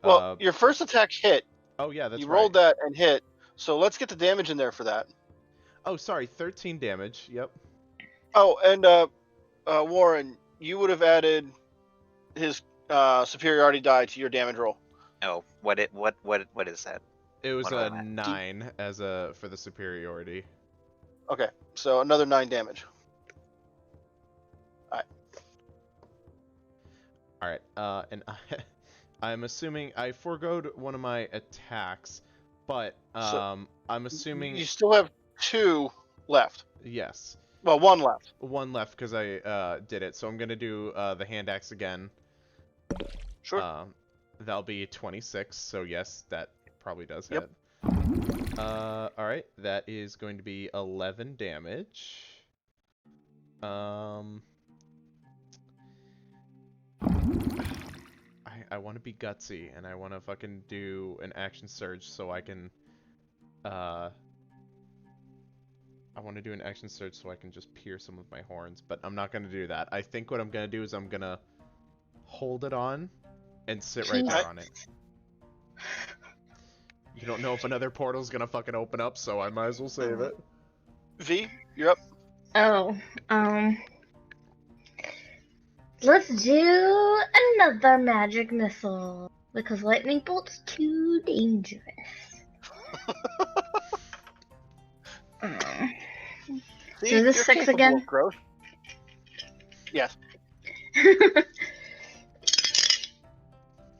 Well, your first attack hit. Oh yeah, that's You right. rolled that and hit. So let's get the damage in there for that. Oh, sorry, 13 damage. Yep. Oh, and Warren, you would have added his superiority die to your damage roll. Oh, what is that? It was What a am I at? 9 for the superiority. Okay, so another 9 damage. All right. And I'm assuming I foregoed one of my attacks, but I'm assuming You still have 2 left. yes. Well, 1 left. One left because I did it. So I'm gonna do the hand axe again. Sure. That'll be 26. So yes, that probably does Yep. hit. All right, that is going to be 11 damage. I want to be gutsy and I want to fucking do an action surge so I can I want to do an action surge so I can just pierce some of my horns, but I'm not going to do that. I think what I'm going to do is I'm going to hold it on and sit right there on it. You don't know if another portal's going to fucking open up, so I might as well save it. V, you're up. Oh, let's do another magic missile because lightning bolt's too dangerous. See, So this you're 6 capable again? of growth. Yes.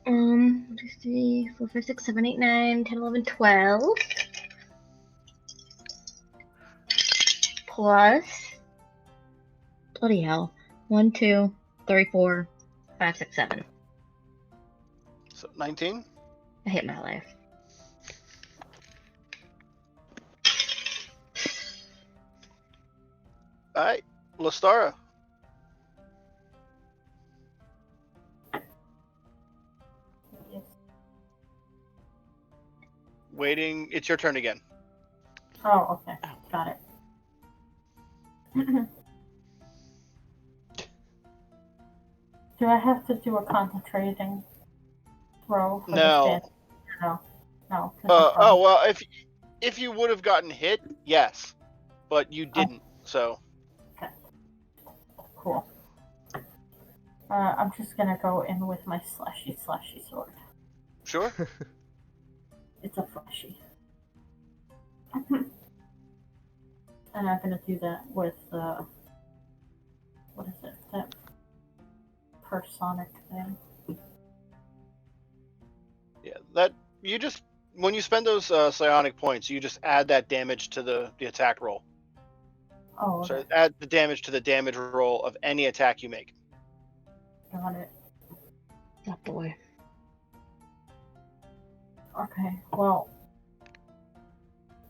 1, 2, 3, 4, 5, 6, 7, 8, 9, 10, 11, 12. Plus. Bloody hell. 1, 2, 3, 4, 5, 6, 7. So 19. I hate my life. All right, Lestara. Yes. Waiting. It's your turn again. Oh, okay. Got it. Do I have to do a concentrating throw? For No. This no. No. Oh well, if you would have gotten hit, yes, but you didn't. So. Cool. I'm just gonna go in with my slashy sword. Sure. It's a flashy. And I'm gonna do that with what is it? That personic thing. Yeah, that you just when you spend those psionic points, you just add that damage to the attack roll. Oh, okay. So add the damage to the damage roll of any attack you make. Got it. Oh boy. Okay, well,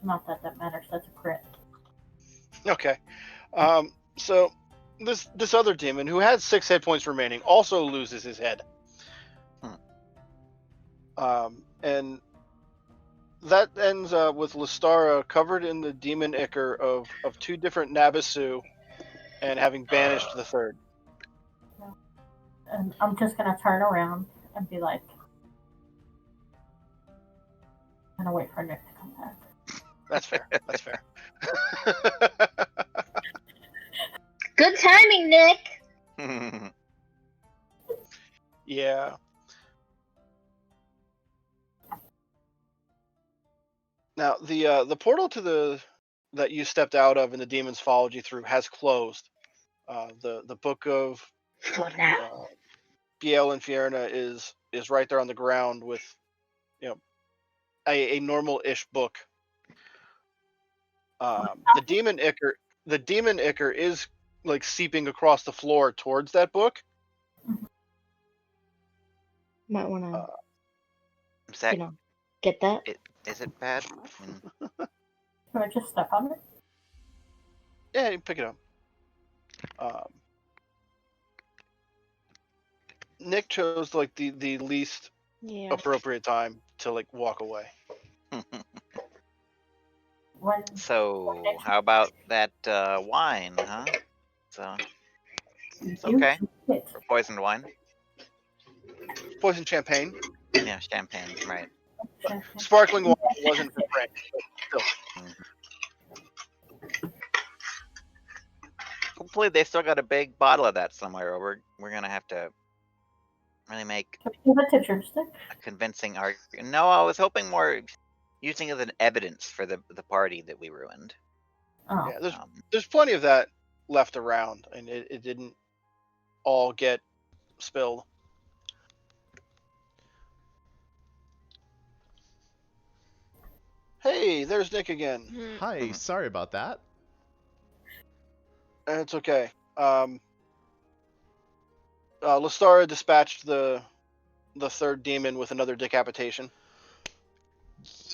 not that matters. That's a crit. Okay. So this other demon who has 6 hit points remaining also loses his head. And that ends with Lestara covered in the demon ichor of 2 different Nabasu and having banished the third. And I'm just gonna turn around and be like, I'm gonna wait for Nick to come back. That's fair. That's fair. Good timing, Nick! Yeah. Now the portal to that you stepped out of and the demons followed you through has closed. The book of What now? Biel and Fierna is right there on the ground with a normal-ish book. The demon ichor is like seeping across the floor towards that book. Might want to, Is that get that. is it bad? Can I just step on it? Yeah, you pick it up. Nick chose like the least Yeah. appropriate time to like walk away. When So how about that wine, huh? So it's you okay. took it. For poisoned wine. Poison champagne, Yeah, champagne, right. sparkling water wasn't for Frank. But still. Hopefully they still got a big bottle of that somewhere, or we're gonna have to really make Give it to Drumstick. a convincing argument. No, I was hoping more using it as an evidence for the party that we ruined. Oh. Yeah, there's plenty of that left around, and it didn't all get spilled. Hey, there's Nick again. Hmm. Hi, sorry about that. It's okay. Lestara dispatched the third demon with another decapitation.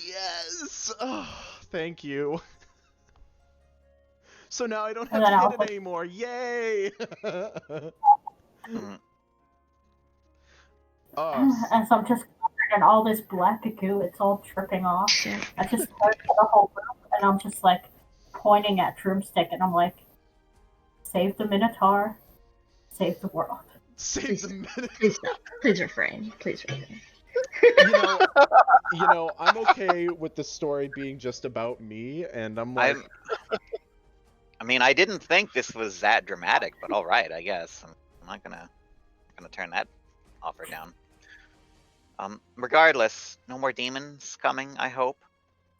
Yes! Oh, thank you. So now I don't have And then to hit also- it anymore. Yay! Oh, As I'm just covered in all this black goo, it's all dripping off. I just turned to the whole group, and I'm just like pointing at Drumstick, and I'm like, "Save the Minotaur, save the world." save the minute. Please stop. Please refrain. Please refrain. You know, I'm okay with the story being just about me, and I'm like, I mean, I didn't think this was that dramatic, but all right, I guess. I'm not gonna turn that offer down. Regardless, no more demons coming, I hope.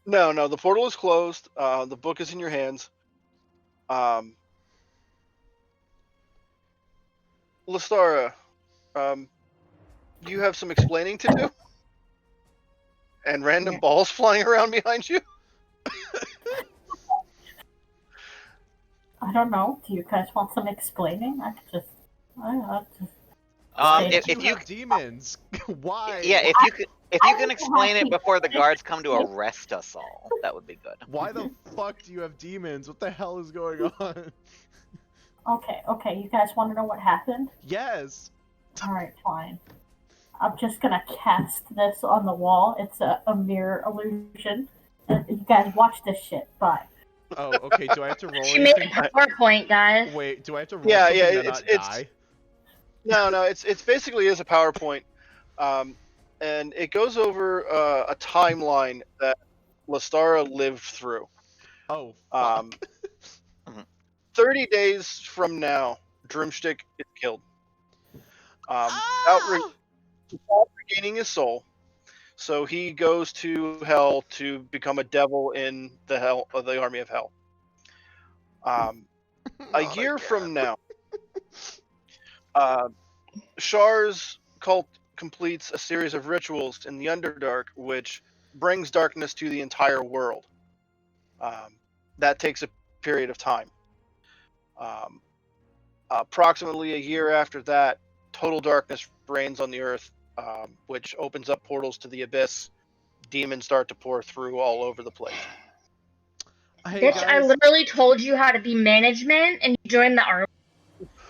No, the portal is closed. The book is in your hands. Lestara, you have some explaining to do, and random balls flying around behind you. I don't know. Do you guys want some explaining? I could just. If you have demons, why? Yeah, if you can explain it before the guards come to arrest us all, that would be good. Why the fuck do you have demons? What the hell is going on? Okay. You guys want to know what happened? Yes. All right, fine. I'm just gonna cast this on the wall. It's a mirror illusion. You guys watch this shit. Bye. Oh, okay. Do I have to roll She made a anything? PowerPoint, guys. Wait, do I have to roll Yeah, something yeah, to it's- not die? No, it's basically is a PowerPoint, and it goes over a timeline that Lestara lived through. Oh, fuck. 30 days from now, Drumstick is killed. Without regaining his soul, so he goes to hell to become a devil in the army of hell. A year from now, Shar's cult completes a series of rituals in the Underdark, which brings darkness to the entire world. That takes a period of time. Approximately a year after that, total darkness reigns on the earth, which opens up portals to the abyss. Demons start to pour through all over the place. Hey, Bitch, guys, I literally told you how to be management, and you joined the army.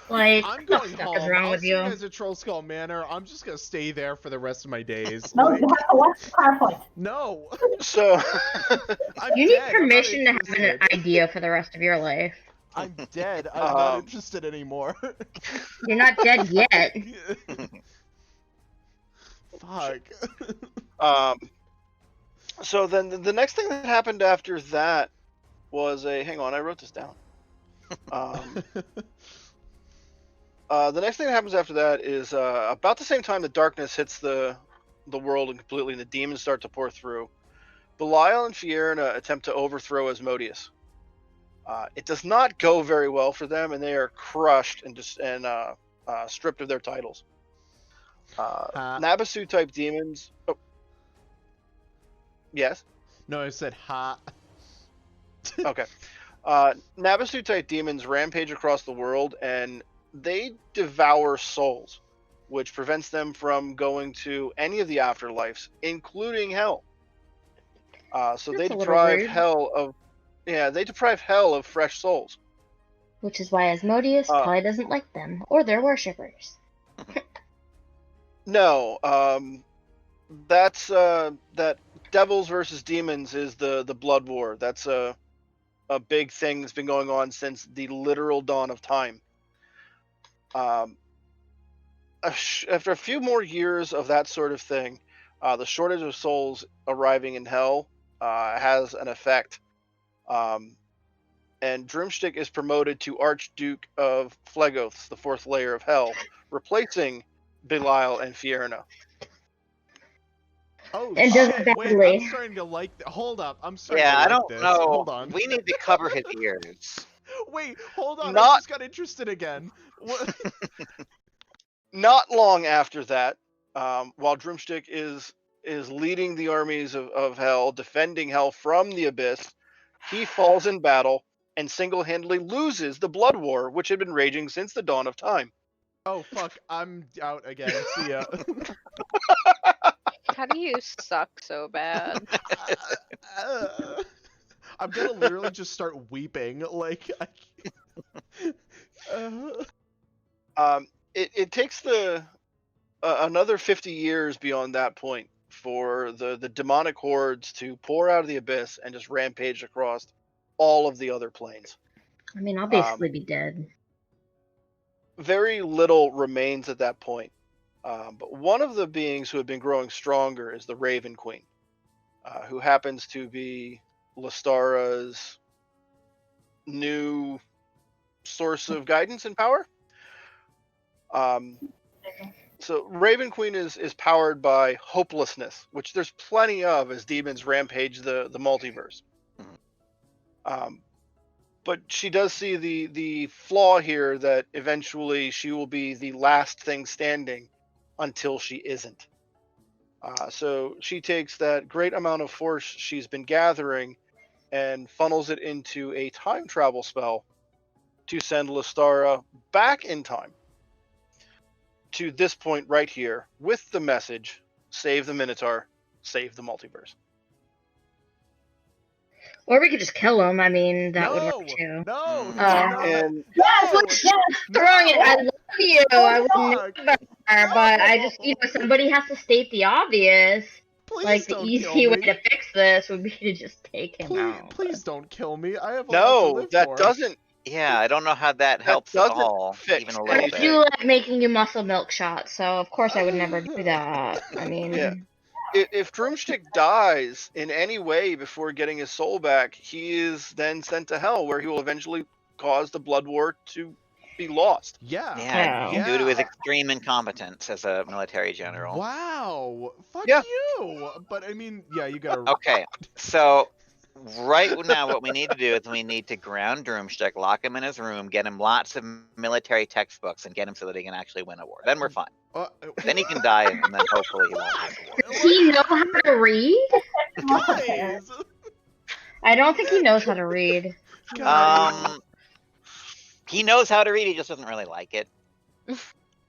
Like, I'm what the going fuck home. is wrong I'll with see you? you guys at Troll Skull Manor. I'm just gonna stay there for the rest of my days. No, Like, you have to watch the PowerPoint. no. So, I'm You need dead. I'm not permission to have an interested. idea for the rest of your life. I'm dead. I'm not interested anymore. You're not dead yet. Fuck. So then the next thing that happened after that was hang on, I wrote this down. The next thing that happens after that is about the same time the darkness hits the world and completely, and the demons start to pour through. Belial and Fierna attempt to overthrow Asmodeus. It does not go very well for them, and they are crushed and stripped of their titles. Nabasu type demons. Oh. Yes. No, I said ha. Okay. Nabasu type demons rampage across the world, and they devour souls. which prevents them from going to any of the afterlives, including hell. So they That's a little deprive rude. they deprive hell of fresh souls. Which is why Asmodeus probably doesn't like them or their worshippers. No, that's that devils versus demons is the blood war. That's a big thing that's been going on since the literal dawn of time. After a few more years of that sort of thing, the shortage of souls arriving in hell has an effect. And Drumstick is promoted to Archduke of Phlegos, the fourth layer of hell, replacing Belial and Fierna. Oh And does shit! it Wait, I'm badly. starting to like. Hold up, I'm starting Yeah, to I like don't this. know. Hold on. We need to cover his ears. Wait, hold on. I Not- just got interested again. What? Not long after that, while Drumstick is leading the armies of hell, defending hell from the abyss, he falls in battle and single-handedly loses the blood war, which had been raging since the dawn of time. Oh fuck! I'm out again. See ya. How do you suck so bad? I'm gonna literally just start weeping. Like, It takes another 50 years beyond that point for the demonic hordes to pour out of the abyss and just rampage across all of the other planes. I mean, I'll basically be dead. Very little remains at that point. But one of the beings who have been growing stronger is the Raven Queen, who happens to be Lestara's new source of guidance and power. So Raven Queen is powered by hopelessness, which there's plenty of as demons rampage the multiverse. But she does see the flaw here that eventually she will be the last thing standing until she isn't. So she takes that great amount of force she's been gathering and funnels it into a time travel spell to send Lestara back in time to this point right here with the message, save the Minotaur, save the multiverse. Or we could just kill him. I mean, that would work too. No, And Yes, throwing it. I love you. I would never, but I just, somebody has to state the obvious. Please Like, the don't easy kill way me. to fix this would be to just take him out. Please don't kill me. I have a lot to no, live that for. doesn't. Yeah, I don't know how that helps at doesn't all, fix even a But little I bit. do like making you muscle milk shots, so of course I would never do that. I mean, Yeah. If Drumstick dies in any way before getting his soul back, he is then sent to hell, where he will eventually cause the blood war to be lost. Yeah, due to his extreme incompetence as a military general. Wow. Fuck Yeah. you. But I mean, yeah, you gotta. Okay, so right now what we need to do is we need to ground Drumstick, lock him in his room, get him lots of military textbooks, and get him so that he can actually win a war. Then we're fine. Then he can die, and then hopefully he won't lose the war. does he know how to read? Guys. I don't think he knows how to read. He knows how to read, he just doesn't really like it.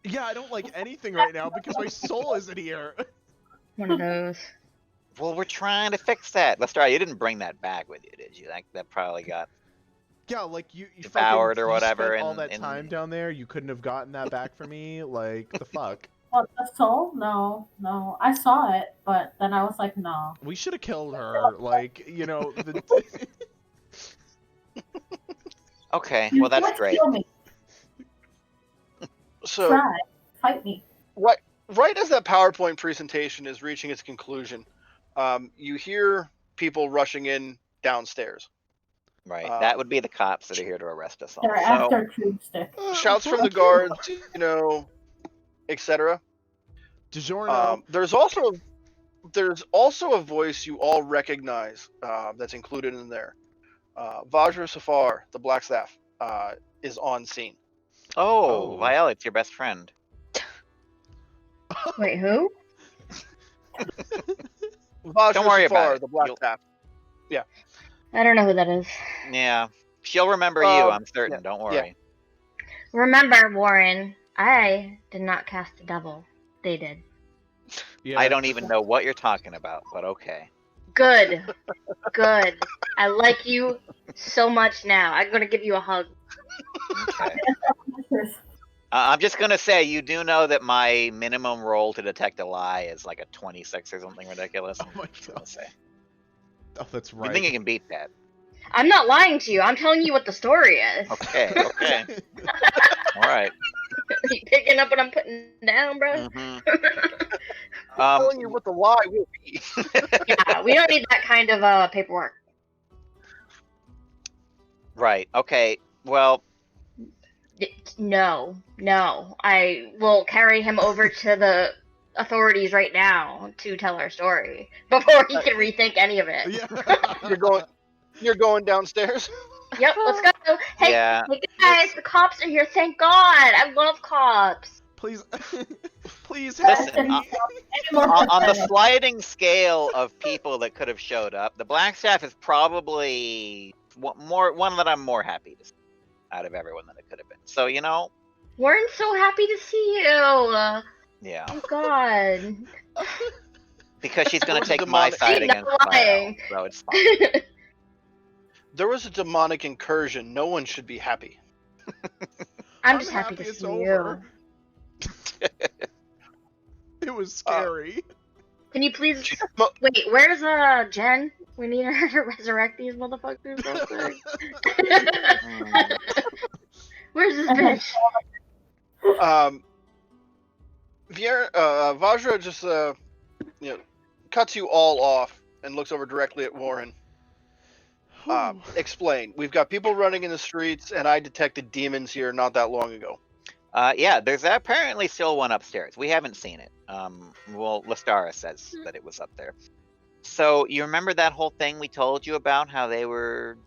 Yeah, I don't like anything right now because my soul isn't here. One of those. Well, we're trying to fix that. Let's try. You didn't bring that bag with you, did you? That probably got Yeah, like you devoured fucking, or whatever. You spent all that time down there. You couldn't have gotten that back for me. Like the fuck. What, the soul? No. I saw it, but then I was like, no. We should have killed her. Like the. Okay, well that's great. Kill me. So Try. Fight me. right as that PowerPoint presentation is reaching its conclusion, you hear people rushing in downstairs. Right, that would be the cops that are here to arrest us all. They're after Drumstick. Shouts from the guards, etc. DiGiorno. There's also a voice you all recognize that's included in there. Vajra Safar, the Black Staff, is on scene. Oh, Vial, it's your best friend. Wait, who? Vajra Don't worry Safar, about it. the Black Staff. Yeah. I don't know who that is. Yeah, she'll remember you, I'm certain. Don't worry. Remember, Warren, I did not cast the devil. They did. Yeah. I don't even know what you're talking about, but okay. Good. Good. I like you so much now. I'm gonna give you a hug. Okay. I'm just gonna say, you do know that my minimum roll to detect a lie is like a 26 or something ridiculous. Oh my Just gonna god. say. Oh, that's You right. think you can beat that? I'm not lying to you. I'm telling you what the story is. Okay. Okay. All right. You picking up what I'm putting down, bro? hmm Telling you what the lie will be. Yeah, we don't need that kind of paperwork. Right. Okay. Well, No. I will carry him over to the authorities right now to tell our story before he can rethink any of it. Yeah. You're going downstairs. Yep, let's go. Hey, yeah. hey guys, the cops are here. Thank God. I love cops. Please, please Listen, help me. on the sliding scale of people that could have showed up, the Black Staff is probably one that I'm more happy to see out of everyone than it could have been. So Warren's so happy to see you. yeah, Oh God. because she's gonna Those take my demonic- side She's not against Vial, lying. so it's fine. There was a demonic incursion. No one should be happy. I'm just happy to it's see over. you. It was scary. Can you please Mo- wait? Where's Jen? We need her to resurrect these motherfuckers real quick. Where's this bitch? Vajra just cuts you all off and looks over directly at Warren. Explain. We've got people running in the streets, and I detected demons here not that long ago. Yeah, there's apparently still one upstairs. We haven't seen it. Well, Lestara says that it was up there. So you remember that whole thing we told you about, how they were,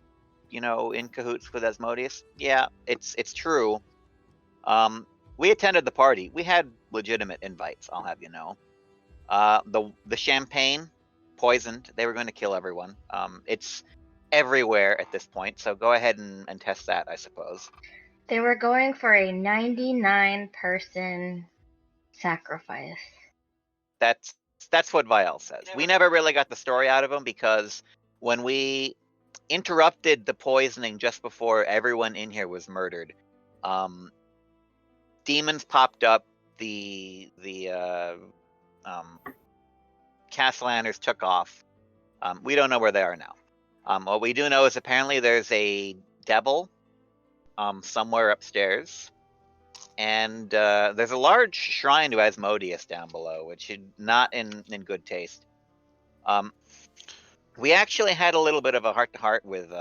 in cahoots with Asmodeus? Yeah, it's true. We attended the party. We had legitimate invites, I'll have you know. The champagne poisoned. They were going to kill everyone. It's everywhere at this point, so go ahead and test that, I suppose. They were going for a 99-person sacrifice. That's what Vial says. We never really got the story out of him because when we interrupted the poisoning just before everyone in here was murdered, demons popped up. The Castellaners took off. We don't know where they are now. What we do know is apparently there's a devil somewhere upstairs. And there's a large shrine to Asmodeus down below, which is not in good taste. We actually had a little bit of a heart-to-heart with,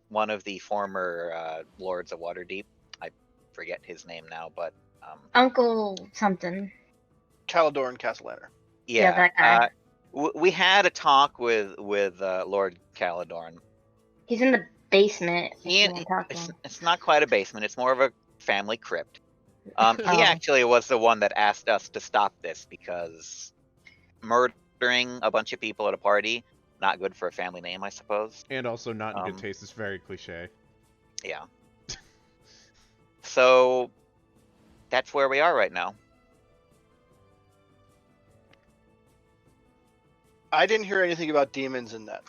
one of the former lords of Waterdeep. I forget his name now, but Uncle something. Calidor and Castellaner. Yeah, that guy. We had a talk with Lord Calidorn. He's in the basement. If you want to talk to him. It's not quite a basement. It's more of a family crypt. He actually was the one that asked us to stop this because murdering a bunch of people at a party, not good for a family name, I suppose. And also not in good taste. It's very cliche. Yeah. So that's where we are right now. I didn't hear anything about demons in that.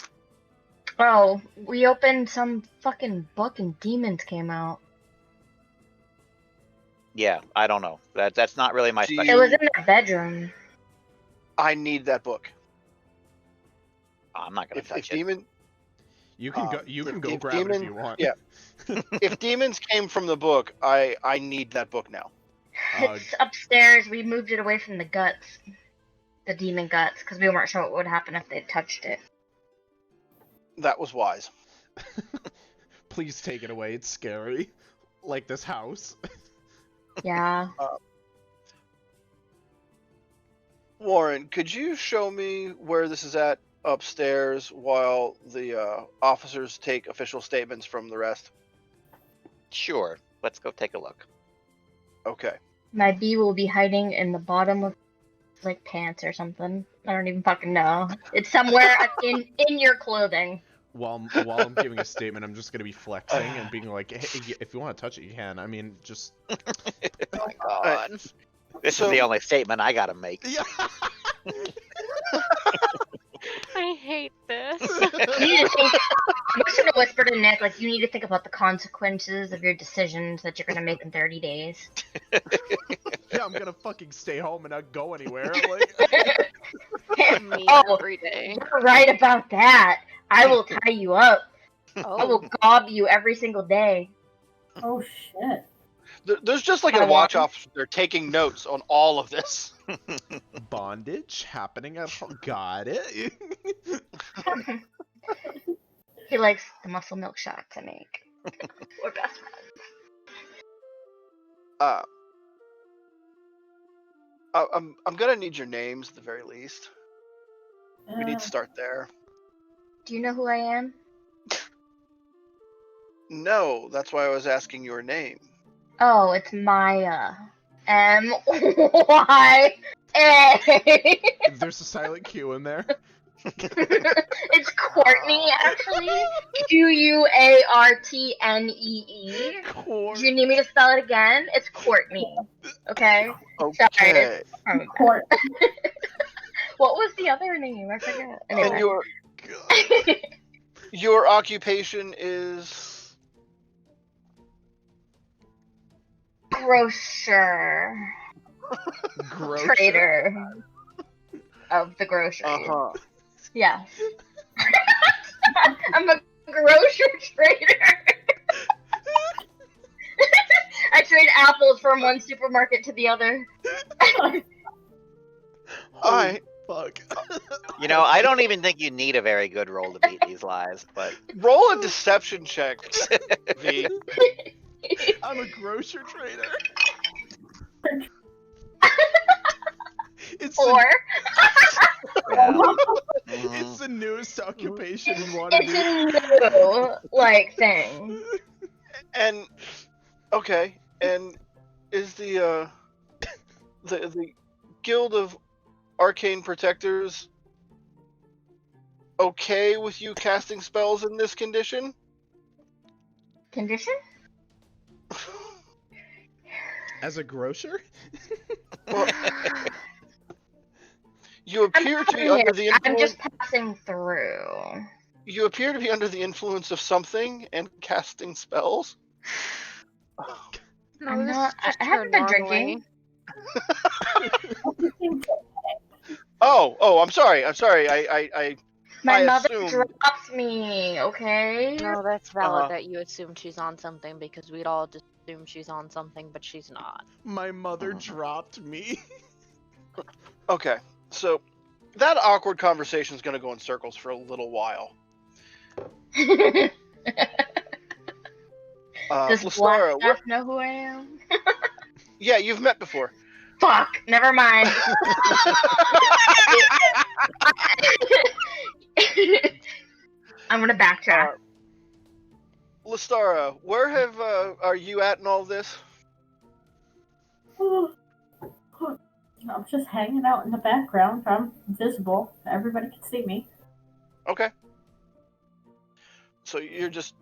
Oh, we opened some fucking book and demons came out. Yeah, I don't know. That's not really my Do specialty. It was in their bedroom. I need that book. I'm not gonna If touch it. demon, You can go. You can go if grab it demon- if you want. yeah. If demons came from the book, I need that book now. It's upstairs. We moved it away from the guts. The demon guts, because we weren't sure what would happen if they touched it. That was wise. Please take it away. It's scary. Like this house. Yeah. Warren, could you show me where this is at upstairs while the officers take official statements from the rest? Sure. Let's go take a look. Okay. My bee will be hiding in the bottom of like pants or something. I don't even fucking know. It's somewhere in your clothing. while I'm giving a statement, I'm just gonna be flexing and being like, hey, if you want to touch it, you can. I mean, just. Oh my god. This is the only statement I gotta make. Yeah. I hate this. You need to think. I'm just gonna whisper to Nick, like, you need to think about the consequences of your decisions that you're gonna make in 30 days. Yeah, I'm gonna fucking stay home and not go anywhere. Like. Me Oh, every day. you're right about that. I will tie you up. I Oh, will gob you every single day. Oh shit. There's just like a watch officer there taking notes on all of this. Bondage happening at home. Got it. He likes the muscle milk shots I make. We're best friends. I'm gonna need your names at the very least. We need to start there. Do you know who I am? No, that's why I was asking your name. Oh, it's Maya. M-Y-A. There's a silent Q in there. It's Courtney, actually. Q-U-A-R-T-N-E-E. Do you need me to spell it again? It's Courtney. Okay? Okay. Sorry. Court. What was the other name? I forget. Anyway. And your occupation is grocer. Trader of the grocery. Yes. I'm a grocer trader. I trade apples from one supermarket to the other. Alright. Fuck. You know, I don't even think you need a very good roll to beat these lies, but roll a deception check, V. I'm a grocer trader. It's Or it's the newest occupation in it's Waterdeep. a new thing. And okay, and is the Guild of Arcane Protectors okay with you casting spells in this condition? Condition? As a grocer? Well, you appear to be under the influence. I'm just passing through. You appear to be under the influence of something and casting spells. no, I'm this not. is just I haven't been drinking. Oh, I'm sorry. I My mother assumed... drops me. Okay. No, that's valid that you assumed she's on something because we'd all just assume she's on something, but she's not. My mother dropped me. Okay, so that awkward conversation is going to go in circles for a little while. Does Lestara, Black know who I am? Yeah, you've met before. Fuck. Never mind. I'm gonna backtrack. Lestara, where are you at in all this? I'm just hanging out in the background. I'm visible. Everybody can see me. Okay. So you're just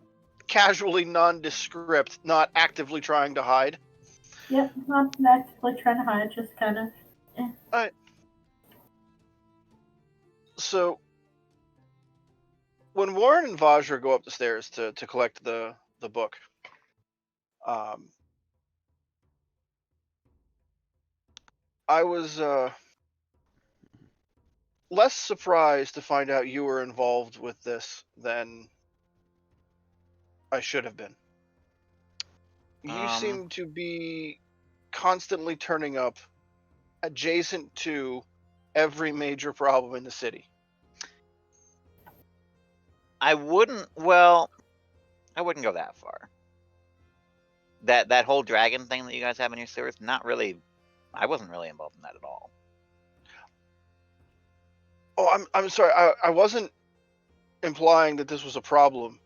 casually nondescript, not actively trying to hide? Yep, not actively trying to hide, just kind of. Alright. So, when Warren and Vajra go up the stairs to collect the book, I was less surprised to find out you were involved with this than I should have been. You seem to be constantly turning up adjacent to every major problem in the city. I wouldn't go that far. That whole dragon thing that you guys have in your sewers, I wasn't really involved in that at all. Oh, I'm sorry. I wasn't implying that this was a problem.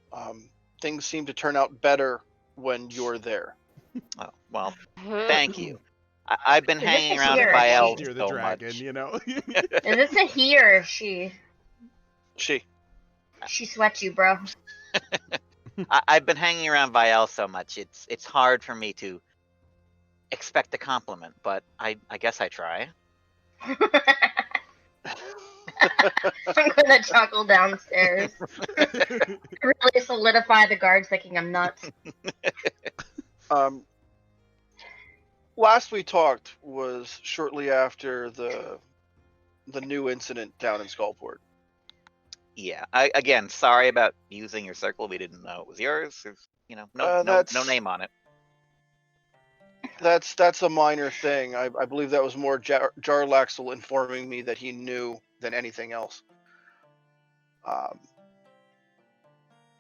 Things seem to turn out better when you're there. Oh, well, thank you. I've been hanging around here? by elves the so dragon, much. you know. Is this a he or a she? She. She sweats you, bro. I've been hanging around Vial so much, it's hard for me to expect a compliment, but I guess I try. I'm gonna chuckle downstairs. Really solidify the guards thinking I'm nuts. Last we talked was shortly after the new incident down in Skullport. Yeah. Again, sorry about using your circle. We didn't know it was yours. There's, no name on it. That's a minor thing. I believe that was more Jarlaxle informing me that he knew than anything else.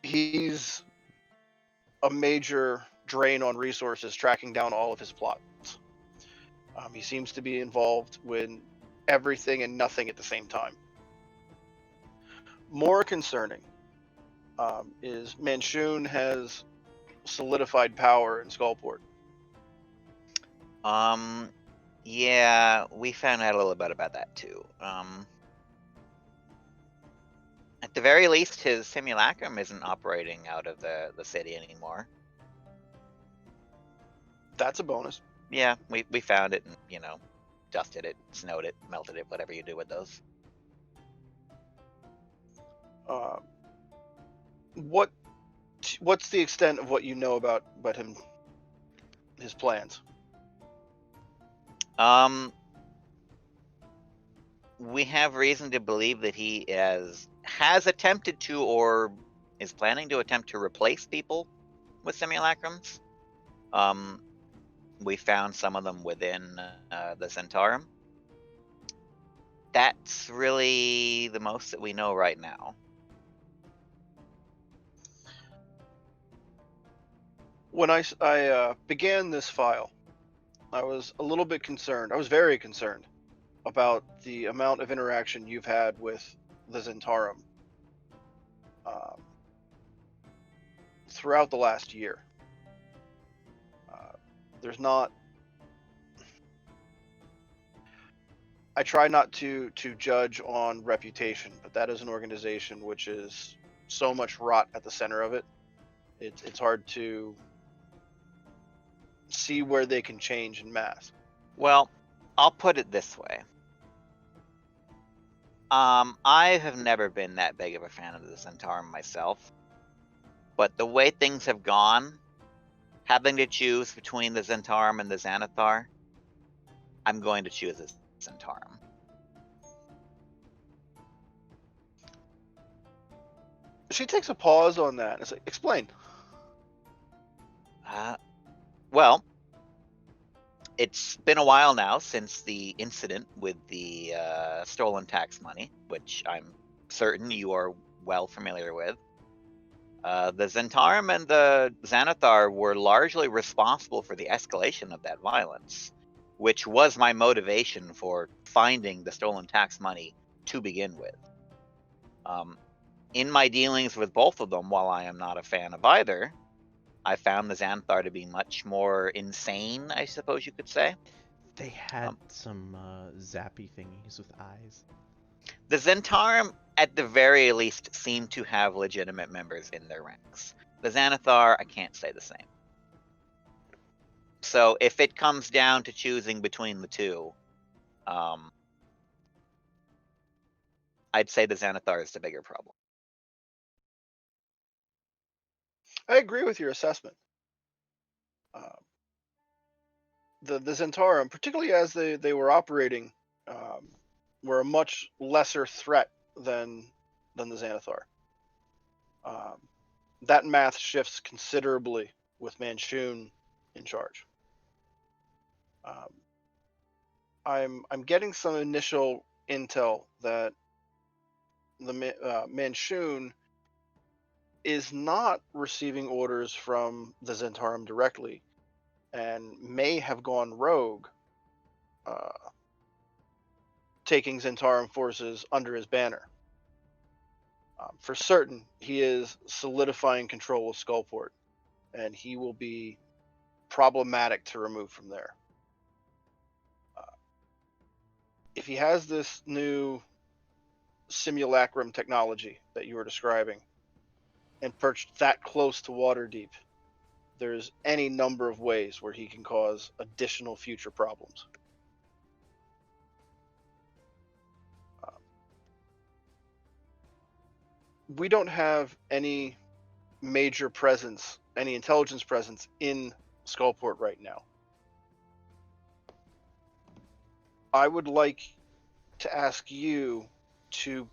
He's a major drain on resources tracking down all of his plots. He seems to be involved with everything and nothing at the same time. More concerning is Manshoon has solidified power in Skullport. Yeah, we found out a little bit about that too. At the very least, his simulacrum isn't operating out of the city anymore. That's a bonus. Yeah, we found it and, dusted it, snowed it, melted it, whatever you do with those. What's the extent of what you know about him, his plans? We have reason to believe that he has attempted to, or is planning to attempt to replace people with simulacrums. We found some of them within the Centaurum. That's really the most that we know right now. When I began this file, I was a little bit concerned. I was very concerned about the amount of interaction you've had with the Zentarum throughout the last year. There's not. I try not to judge on reputation, but that is an organization which is so much rot at the center of it. It's hard to see where they can change in mass. Well, I'll put it this way. I have never been that big of a fan of the Centaurum myself, but the way things have gone, having to choose between the Zentarum and the Xanathar, I'm going to choose the Zentarum. She takes a pause on that and says, "Explain." Well, it's been a while now since the incident with the stolen tax money, which I'm certain you are well familiar with. The Zentarum and the Xanathar were largely responsible for the escalation of that violence, which was my motivation for finding the stolen tax money to begin with. In my dealings with both of them, while I am not a fan of either, I found the Xanathar to be much more insane, I suppose you could say. They had some zappy thingies with eyes. The Zentarum, at the very least, seem to have legitimate members in their ranks. The Xanathar, I can't say the same. So if it comes down to choosing between the two, I'd say the Xanathar is the bigger problem. I agree with your assessment. The Zentarum, particularly as they were operating, were a much lesser threat than the Xanathar. That math shifts considerably with Manshoon in charge. I'm getting some initial intel that the Manshoon is not receiving orders from the Zentarum directly, and may have gone rogue, taking Zentarum forces under his banner. For certain, he is solidifying control of Skullport, and he will be problematic to remove from there. If he has this new simulacrum technology that you were describing and perched that close to Waterdeep, there's any number of ways where he can cause additional future problems. We don't have any major presence, any intelligence presence in Skullport right now. I would like to ask you to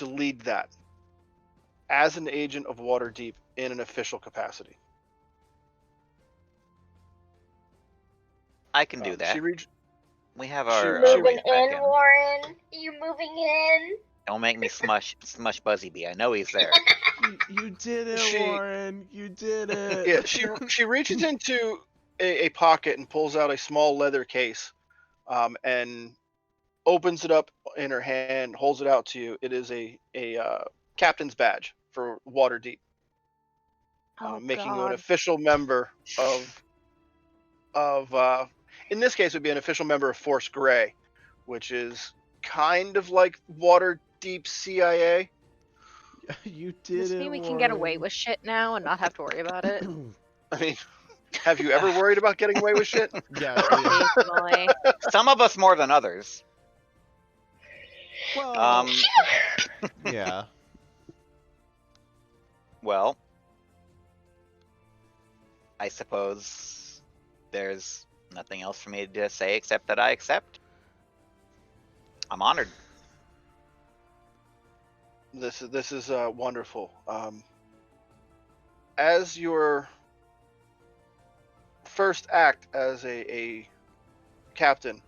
lead that as an agent of Waterdeep in an official capacity. I can do that. We have our Moving ways back in, Warren. You moving in? Don't make me smush Buzzy Bee. I know he's there. You did it, Warren. You did it. Yeah, she reaches into a pocket and pulls out a small leather case, and opens it up in her hand, holds it out to you. It is a captain's badge for Waterdeep, making you an official member of in this case, it would be an official member of Force Grey, which is kind of like Waterdeep CIA. You did Does it, this mean we Warren. can get away with shit now and not have to worry about it? I mean, have you ever worried about getting away with shit? Yeah. Occasionally. Some of us more than others. Well, yeah. Well, I suppose there's nothing else for me to say except that I accept. I'm honored. This is wonderful. As your first act as a captain,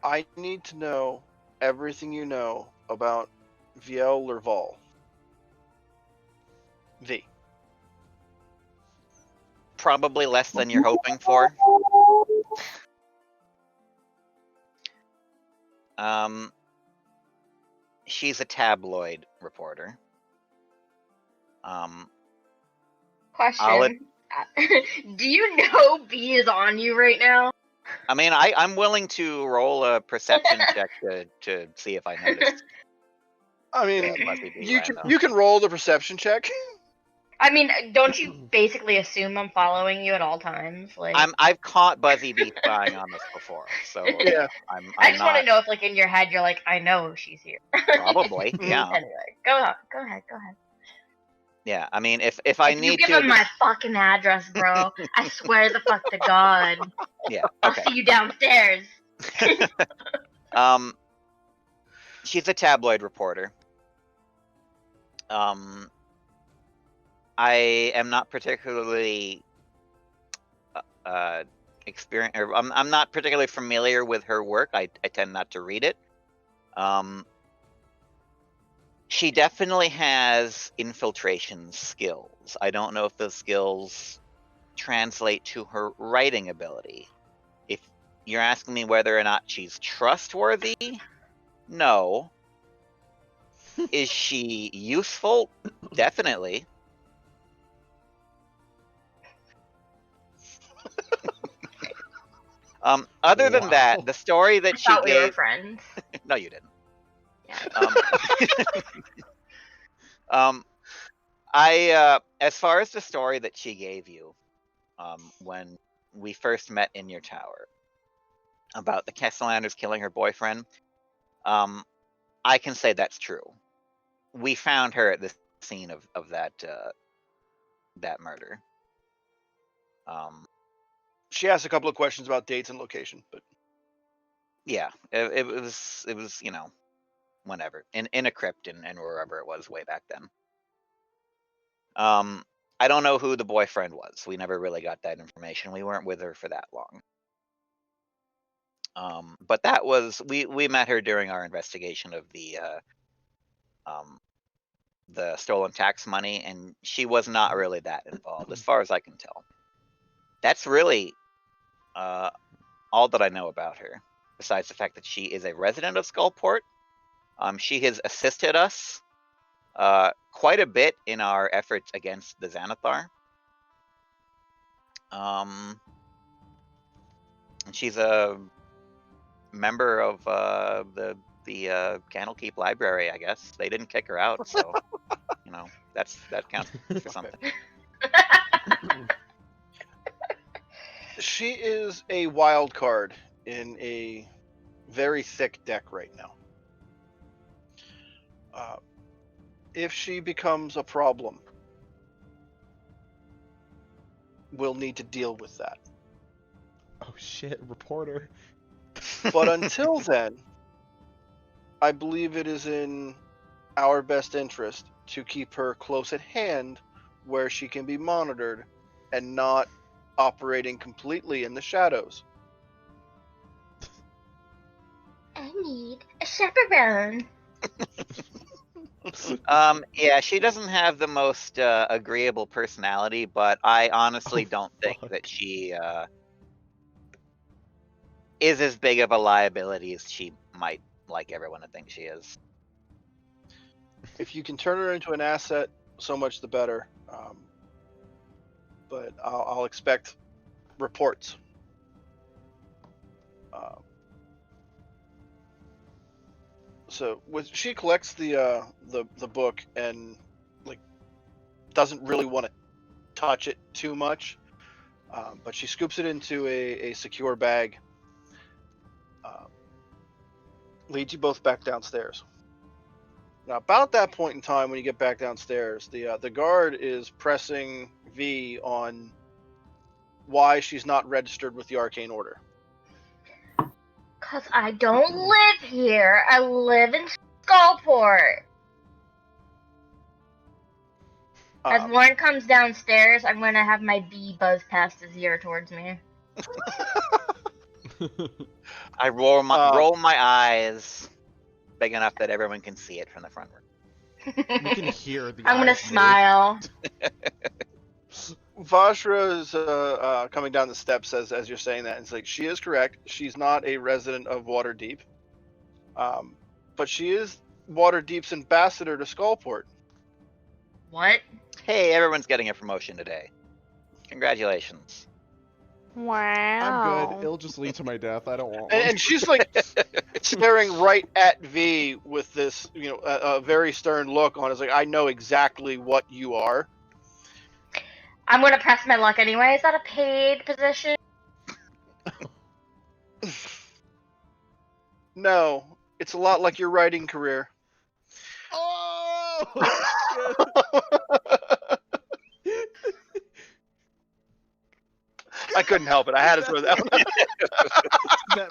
I need to know everything you know about Viel Lerval. V. Probably less than you're hoping for. She's a tabloid reporter. Question. Do you know B is on you right now? I mean, I'm willing to roll a perception check to see if I noticed. I mean, Buzzy Bee you can roll the perception check. I mean, don't you basically assume I'm following you at all times? Like, I've caught Buzzy Bee spying on us before, so Yeah. I just want to know if, like, in your head, you're like, I know she's here. Probably, yeah. Anyway, go ahead. Yeah, I mean, if I need you give him my fucking address, bro, I swear the fuck to God, yeah, I'll okay. see you downstairs. She's a tabloid reporter. I am not particularly I'm not particularly familiar with her work. I tend not to read it. She definitely has infiltration skills. I don't know if those skills translate to her writing ability. If you're asking me whether or not she's trustworthy, no. Is she useful? Definitely. Other than that, the story that she thought gave. we were friends. No, you didn't. Yeah. As far as the story that she gave you, when we first met in your tower, about the Castellanders killing her boyfriend, I can say that's true. We found her at the scene of that murder. She asked a couple of questions about dates and location, but yeah, it was whenever in a crypt and wherever it was way back then. I don't know who the boyfriend was. We never really got that information. We weren't with her for that long. But that was we met her during our investigation of the stolen tax money, and she was not really that involved, as far as I can tell. That's really all that I know about her, besides the fact that she is a resident of Skullport. She has assisted us quite a bit in our efforts against the Xanathar. And she's a member of the Candlekeep Library, I guess. They didn't kick her out, so that counts for something. She is a wild card in a very thick deck right now. If she becomes a problem, we'll need to deal with that. Oh shit, reporter. But until then, I believe it is in our best interest to keep her close at hand where she can be monitored and not operating completely in the shadows. I need a chaperone. Yeah, she doesn't have the most agreeable personality, but I honestly don't think that she is as big of a liability as she might like everyone to think she is. If you can turn her into an asset, so much the better. But I'll expect reports. So she collects the book and doesn't really want to touch it too much, but she scoops it into a secure bag. Leads you both back downstairs. Now, about that point in time, when you get back downstairs, the guard is pressing V on why she's not registered with the Arcane Order. 'Cause I don't live here. I live in Skullport. As Warren comes downstairs, I'm gonna have my bee buzz past his ear towards me. I roll my eyes big enough that everyone can see it from the front room. We can hear the I'm gonna eyes move. smile. Vajra is coming down the steps as you're saying that. It's like, she is correct. She's not a resident of Waterdeep. But she is Waterdeep's ambassador to Skullport. What? Hey, everyone's getting a promotion today. Congratulations. Wow. I'm good. It'll just lead to my death. I don't want one. And she's staring right at V with this, a very stern look on. It's like, I know exactly what you are. I'm gonna press my luck anyway. Is that a paid position? No, it's a lot like your writing career. Oh! I couldn't help it. I had to throw that one.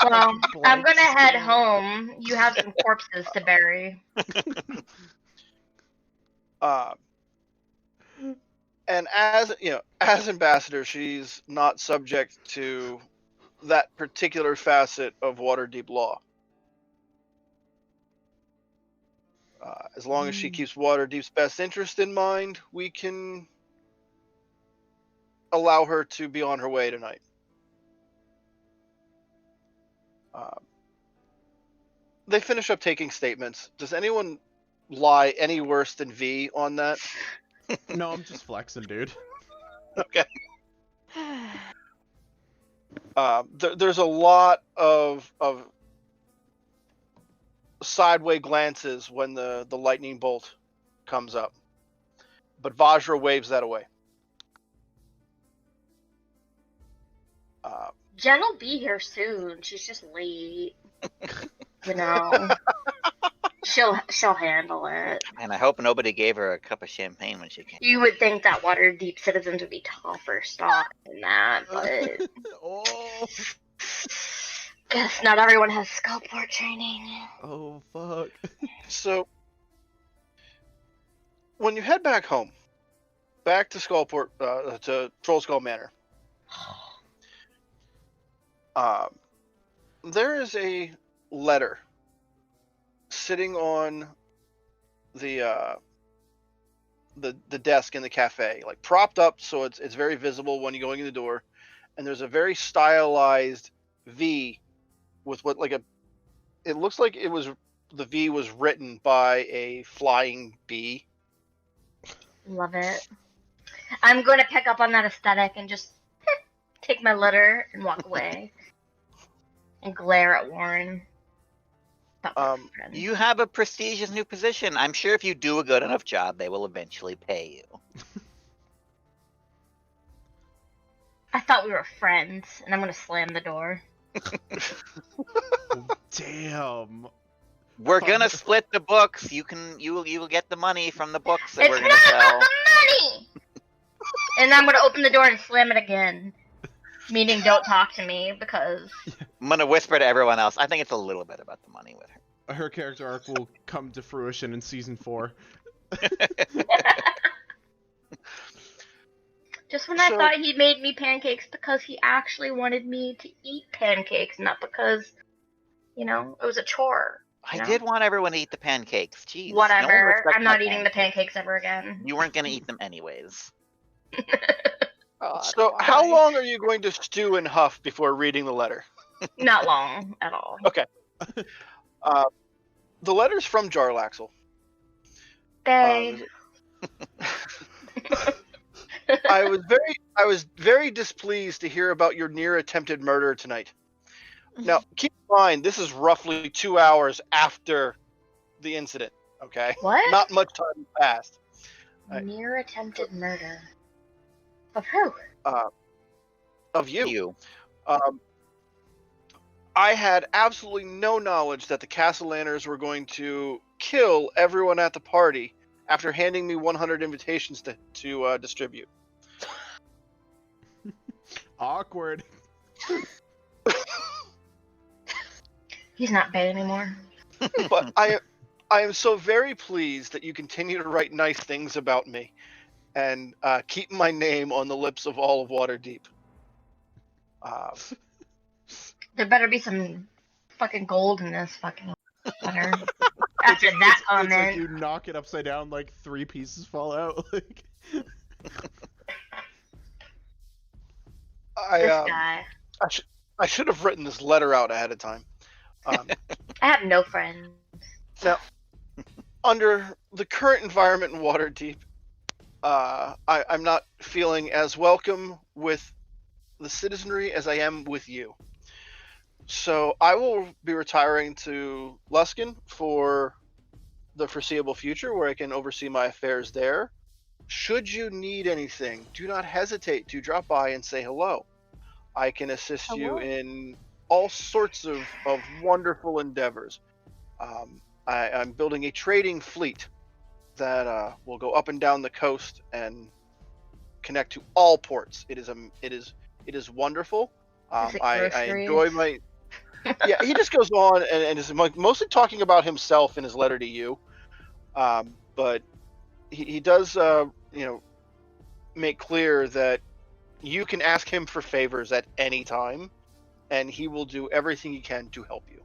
Well, I'm gonna head home. You have some corpses to bury. And as ambassador, she's not subject to that particular facet of Waterdeep law. As long as she keeps Waterdeep's best interest in mind, we can allow her to be on her way tonight. They finish up taking statements. Does anyone lie any worse than V on that? No, I'm just flexing, dude. Okay. There's a lot of sideway glances when the lightning bolt comes up, but Vajra waves that away. Jen will be here soon. She's just late. She'll handle it. And I hope nobody gave her a cup of champagne when she came. You would think that Waterdeep citizens would be tougher stock than that, but Oh. guess not everyone has Skullport training. Oh fuck. So when you head back home, back to Skullport, to Troll Skull Manor, there is a letter sitting on the desk in the cafe, like propped up so it's very visible when you're going in the door, and there's a very stylized V with it looks like the V was written by a flying bee. Love it. I'm going to pick up on that aesthetic and just take my letter and walk away. and glare at Warren. Thought we were friends. You have a prestigious new position. I'm sure if you do a good enough job, they will eventually pay you. I thought we were friends, and I'm gonna slam the door. Damn. We're gonna split the books. You will get the money from the books that It's we're not gonna about sell. the money! And I'm gonna open the door and slam it again. Meaning don't talk to me, because... I'm gonna whisper to everyone else. I think it's a little bit about the money with her. Her character arc will come to fruition in season 4. Just when I thought he made me pancakes because he actually wanted me to eat pancakes, not because, it was a chore. I did want everyone to eat the pancakes. Jeez. Whatever. No one respects I'm not my eating the pancakes ever again. You weren't gonna eat them anyways. God, So, how long are you going to stew and huff before reading the letter? Not long at all. Okay. The letter's from Jarlaxle. Babe. I was very displeased to hear about your near attempted murder tonight. Now, keep in mind, this is roughly 2 hours after the incident. Okay. What? Not much time passed. Near attempted murder. Of who? Of you. You. I had absolutely no knowledge that the Castellaners were going to kill everyone at the party after handing me 100 invitations to distribute. Awkward. He's not bad anymore. But I am so very pleased that you continue to write nice things about me and keep my name on the lips of all of Waterdeep. There better be some fucking gold in this fucking letter. After that comment. It's like you knock it upside down, like 3 pieces fall out. Like... This guy. I should have written this letter out ahead of time. I have no friends. Now, under the current environment in Waterdeep, I'm not feeling as welcome with the citizenry as I am with you. So I will be retiring to Luskin for the foreseeable future, where I can oversee my affairs there. Should you need anything, do not hesitate to drop by and say hello. I can assist you in all sorts of wonderful endeavors. I'm building a trading fleet that will go up and down the coast and connect to all ports. It is wonderful. I enjoy my. Yeah, he just goes on and is mostly talking about himself in his letter to you, but he does make clear that you can ask him for favors at any time, and he will do everything he can to help you.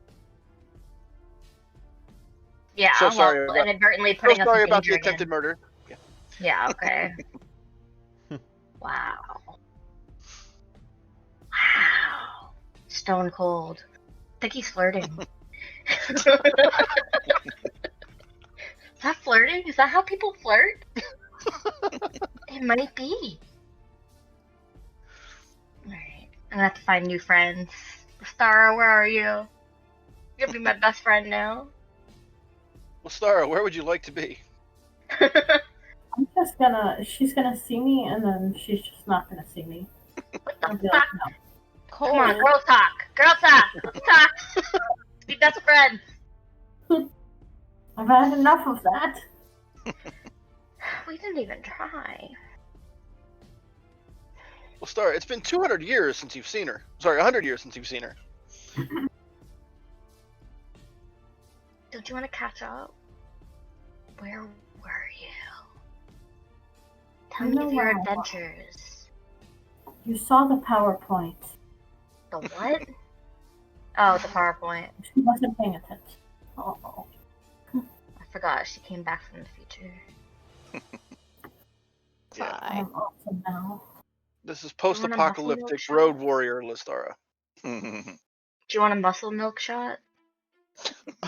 Yeah, so sorry well, inadvertently putting us in sorry about the danger attempted again. murder. Yeah, okay. Wow. Wow. Stone cold. I think he's flirting. Is that flirting? Is that how people flirt? It might be. Alright. I'm gonna have to find new friends. Stara, where are you? You're gonna be my best friend now. Well, Stara, where would you like to be? She's gonna see me, and then she's just not gonna see me. What I'll the be fuck? like, no. Come on, girl talk. Girl talk. Let's talk. Be best friends. I've had enough of that. We didn't even try. Well, Stara, it's been 200 years since you've seen her. Sorry, 100 years since you've seen her. Don't you want to catch up? Where were you? Tell me of your adventures. You saw the PowerPoint. The what? Oh, the PowerPoint. She wasn't paying attention. Oh. I forgot she came back from the future. Yeah. I'm awesome now. This is post-apocalyptic road warrior, Listara. Do you want a muscle milk shot?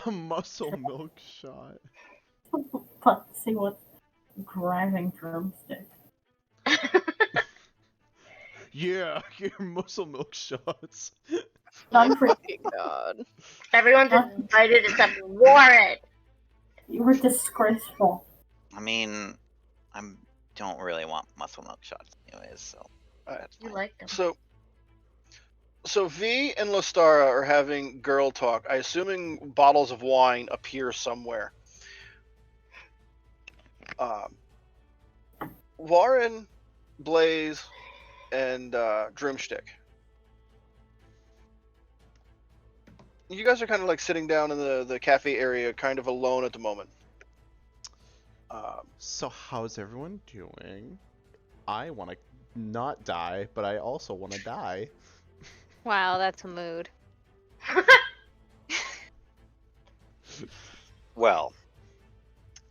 A muscle milk shot. Let's see what's grabbing drumstick. Yeah, your muscle milk shots. None for Fucking god. Everyone's invited except Warren. you were disgraceful. I mean, I don't really want muscle milk shots anyways, so that's You fine. like them. So V and Lostara are having girl talk. I assuming bottles of wine appear somewhere. Warren, Blaze, and Drumstick. You guys are kind of like sitting down in the cafe area, kind of alone at the moment. So how's everyone doing? I want to not die, but I also want to die. Wow, that's a mood. Well,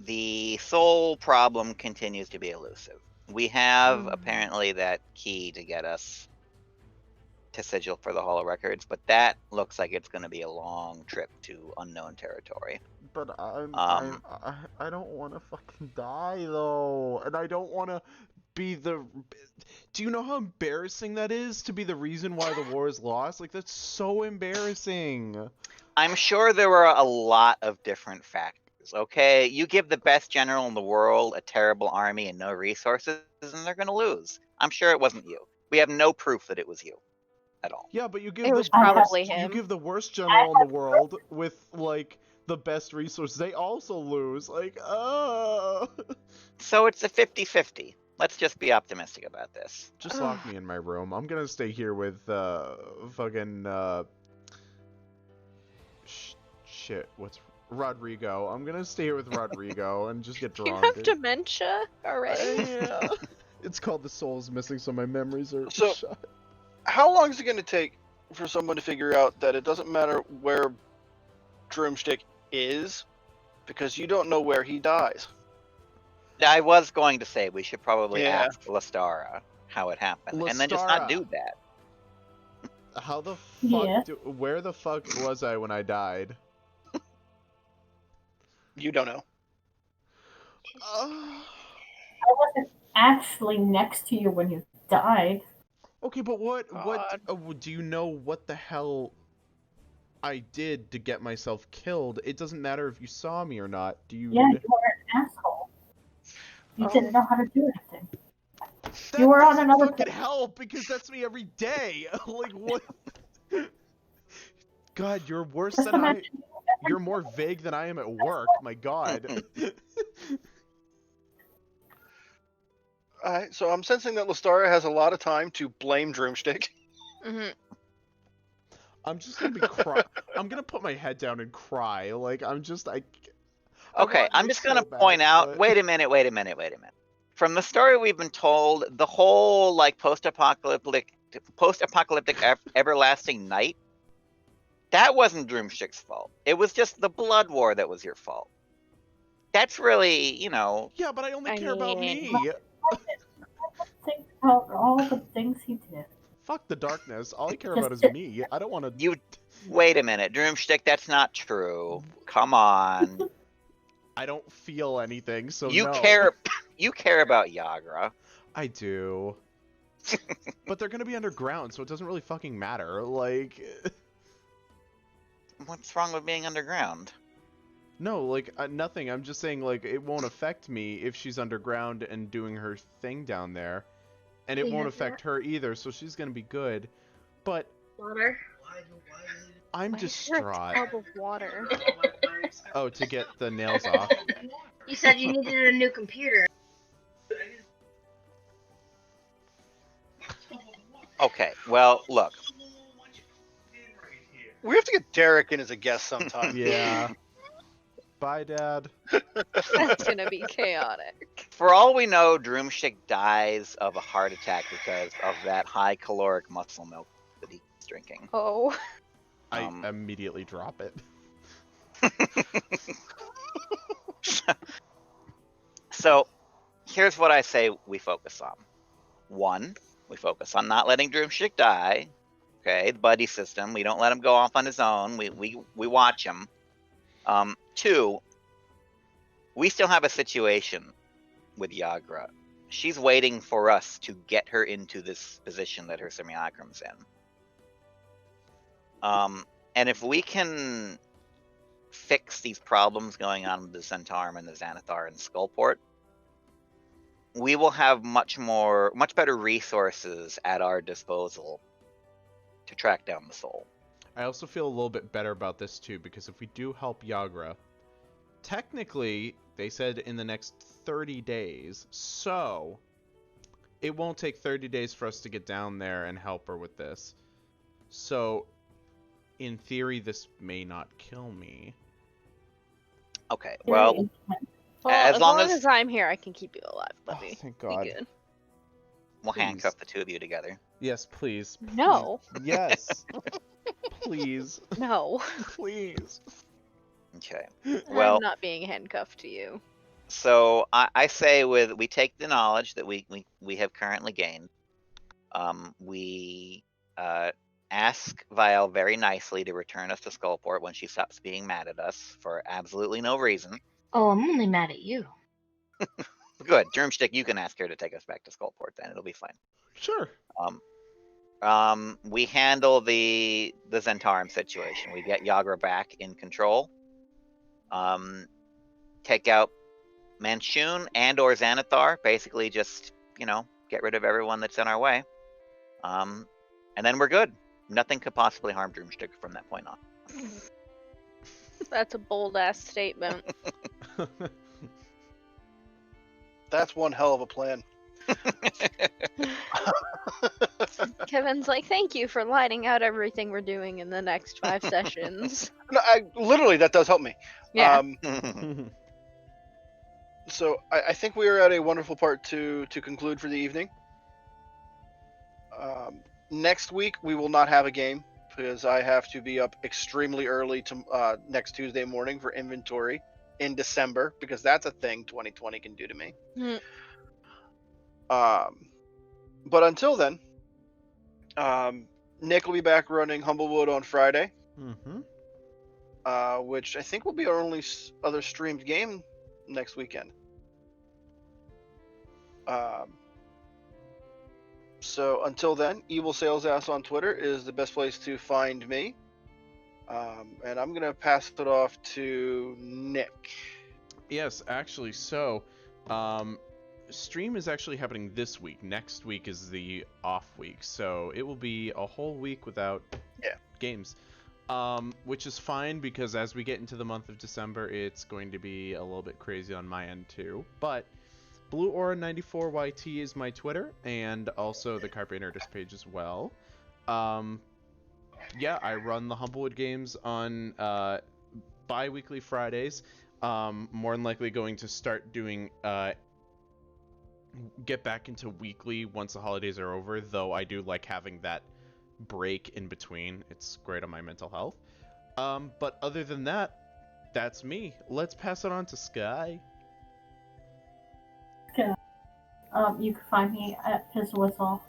the soul problem continues to be elusive. We have apparently that key to get us to Sigil for the Holo Records, but that looks like it's going to be a long trip to unknown territory. But I don't want to fucking die though, and I don't want to be the. Do you know how embarrassing that is to be the reason why the war is lost? Like that's so embarrassing. I'm sure there were a lot of different factors. Okay, you give the best general in the world a terrible army and no resources, and they're going to lose. I'm sure it wasn't you. We have no proof that it was you at all. Yeah, but you give It was the probably worst, you him. give the worst general in the world with like the best resources. They also lose. Like, So it's a 50-50. Let's just be optimistic about this. Just lock me in my room. I'm gonna stay here with fucking shit. What's Rodrigo? I'm gonna stay here with Rodrigo and just get You drunk. have dementia already? Yeah. It's called The Soul's Missing, so my memories are So- shot. How long is it going to take for someone to figure out that it doesn't matter where Drumstick is, because you don't know where he dies? I was going to say we should probably Yeah. ask Lestara how it happened, and then just not do that. How the fuck? Yeah. Where the fuck was I when I died? You don't know. I wasn't actually next to you when you died. Okay, but what God. do you know what the hell I did to get myself killed? It doesn't matter if you saw me or not. Do you? Yeah, you were an asshole. You Oh. didn't know how to do anything. That You were on doesn't another fucking page. help because that's me every day. Like what? God, you're worse Just than I. imagine You're more vague than I am at work. My God. Alright, so I'm sensing that Lestara has a lot of time to blame Drumstick. Hmm. I'm just gonna be cry. I'm gonna put my head down and cry. Like I'm just I Okay, want I'm Nick just gonna so bad, point out. but- Wait a minute. From the story we've been told, the whole like post-apocalyptic everlasting night, that wasn't Drumstick's fault. It was just the blood war that was your fault. That's really, Yeah, but I only I care about mean- me. think about all the things he did. Fuck the darkness. All I care Just about is sit- me. I don't want to. you. Wait a minute, Drumstick. That's not true. Come on. I don't feel anything, so You no. care. You care about Yagra. I do. But they're gonna be underground, so it doesn't really fucking matter. Like, What's wrong with being underground? no, like nothing. I'm just saying, like, it won't affect me if she's underground and doing her thing down there, and it He won't has affect her either. So she's gonna be good. But Water. I'm Why is there a distraught. tub of water? Oh, to get the nails off. You said you needed a new computer. Okay. Well, look. We have to get Derek in as a guest sometime. Yeah. Bye, Dad. That's gonna be chaotic. For all we know, Drumstick dies of a heart attack because of that high caloric muscle milk that he's drinking. Oh. I immediately drop it. So, here's what I say we focus on. 1, we focus on not letting Drumstick die. Okay, the buddy system. We don't let him go off on his own. We watch him. 2, we still have a situation with Yagra. She's waiting for us to get her into this position that her simulacrum's in. And if we can fix these problems going on with the Centaur and the Xanathar and Skullport, we will have much better resources at our disposal to track down the soul. I also feel a little bit better about this too, because if we do help Yagra, technically they said in the next 30 days, so it won't take 30 days for us to get down there and help her with this. So in theory, this may not kill me. Okay, well, as long as I'm here, I can keep you alive, buddy. Oh, thank God. Be good. We'll Please. handcuff the two of you together. Yes, please. No. Yes. Please. No. Please. Okay. Well, I'm not being handcuffed to you. So I say we take the knowledge that we have currently gained. We ask Vial very nicely to return us to Skullport when she stops being mad at us for absolutely no reason. Oh, I'm only mad at you. Good. Drumstick, you can ask her to take us back to Skullport then. It'll be fine. Sure. We handle the Zentarum situation. We get Yagra back in control. Take out Manchun and or Xanathar. Basically just, get rid of everyone that's in our way. And then we're good. Nothing could possibly harm Drumstick from that point on. That's a bold ass statement. That's one hell of a plan. Kevin's like, thank you for lighting out everything we're doing in the next 5 sessions. No, literally, that does help me. Yeah. So I think we are at a wonderful part to conclude for the evening. Next week we will not have a game because I have to be up extremely early to next Tuesday morning for inventory in December, because that's a thing 2020 can do to me. But until then, Nick will be back running Humblewood on Friday, which I think will be our only other streamed game next weekend. So until then, Evil Sales Ass on Twitter is the best place to find me. And I'm gonna pass it off to Nick. Yes, actually, so stream is actually happening this week. Next week is the off week, so it will be a whole week without games. Which is fine, because as we get into the month of December, it's going to be a little bit crazy on my end too. But Blue Aura 94YT is my Twitter, and also the Carpe Nerdus page as well. Yeah, I run the Humblewood games on bi-weekly Fridays. More than likely going to start doing get back into weekly once the holidays are over, though I do like having that break in between. It's great on my mental health. But other than that, that's me. Let's pass it on to Sky. Okay. You can find me at Fizzwhistle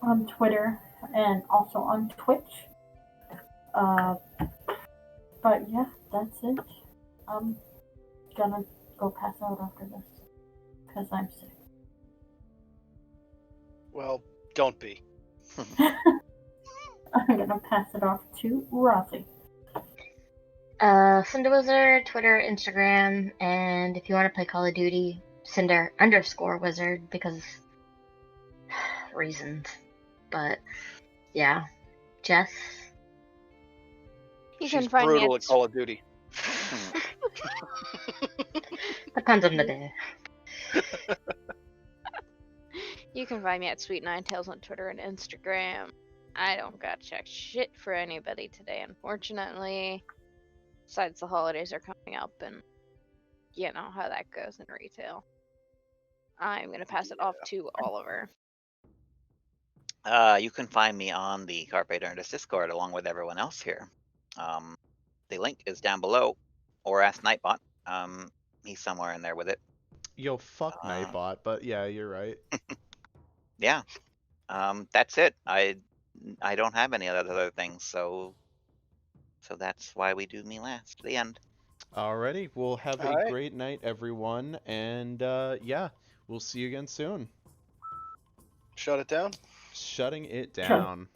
on Twitter and also on Twitch. But yeah, that's it. I'm gonna go pass out after this because I'm sick. Well, don't be. I'm gonna pass it off to Rossi. CinderWizard, Twitter, Instagram, and if you want to play Call of Duty, Cinder_Wizard, because reasons. But yeah, Jess. You She's can find me brutal at at Call of Duty. Depends on the day. You can find me at Sweet Nine Tails on Twitter and Instagram. I don't got check shit for anybody today, unfortunately. Besides, the holidays are coming up, and you know how that goes in retail. I'm gonna pass it off to Oliver. You can find me on the Carpe Nerdus Discord along with everyone else here. The link is down below, or ask Nightbot. He's somewhere in there with it. Yo, fuck Nightbot, but yeah, you're right. Yeah. That's it. I don't have any other things, so that's why we do me last. The end. Alrighty, we'll have a great night, everyone, and yeah, we'll see you again soon. Shut it down. Shutting it down.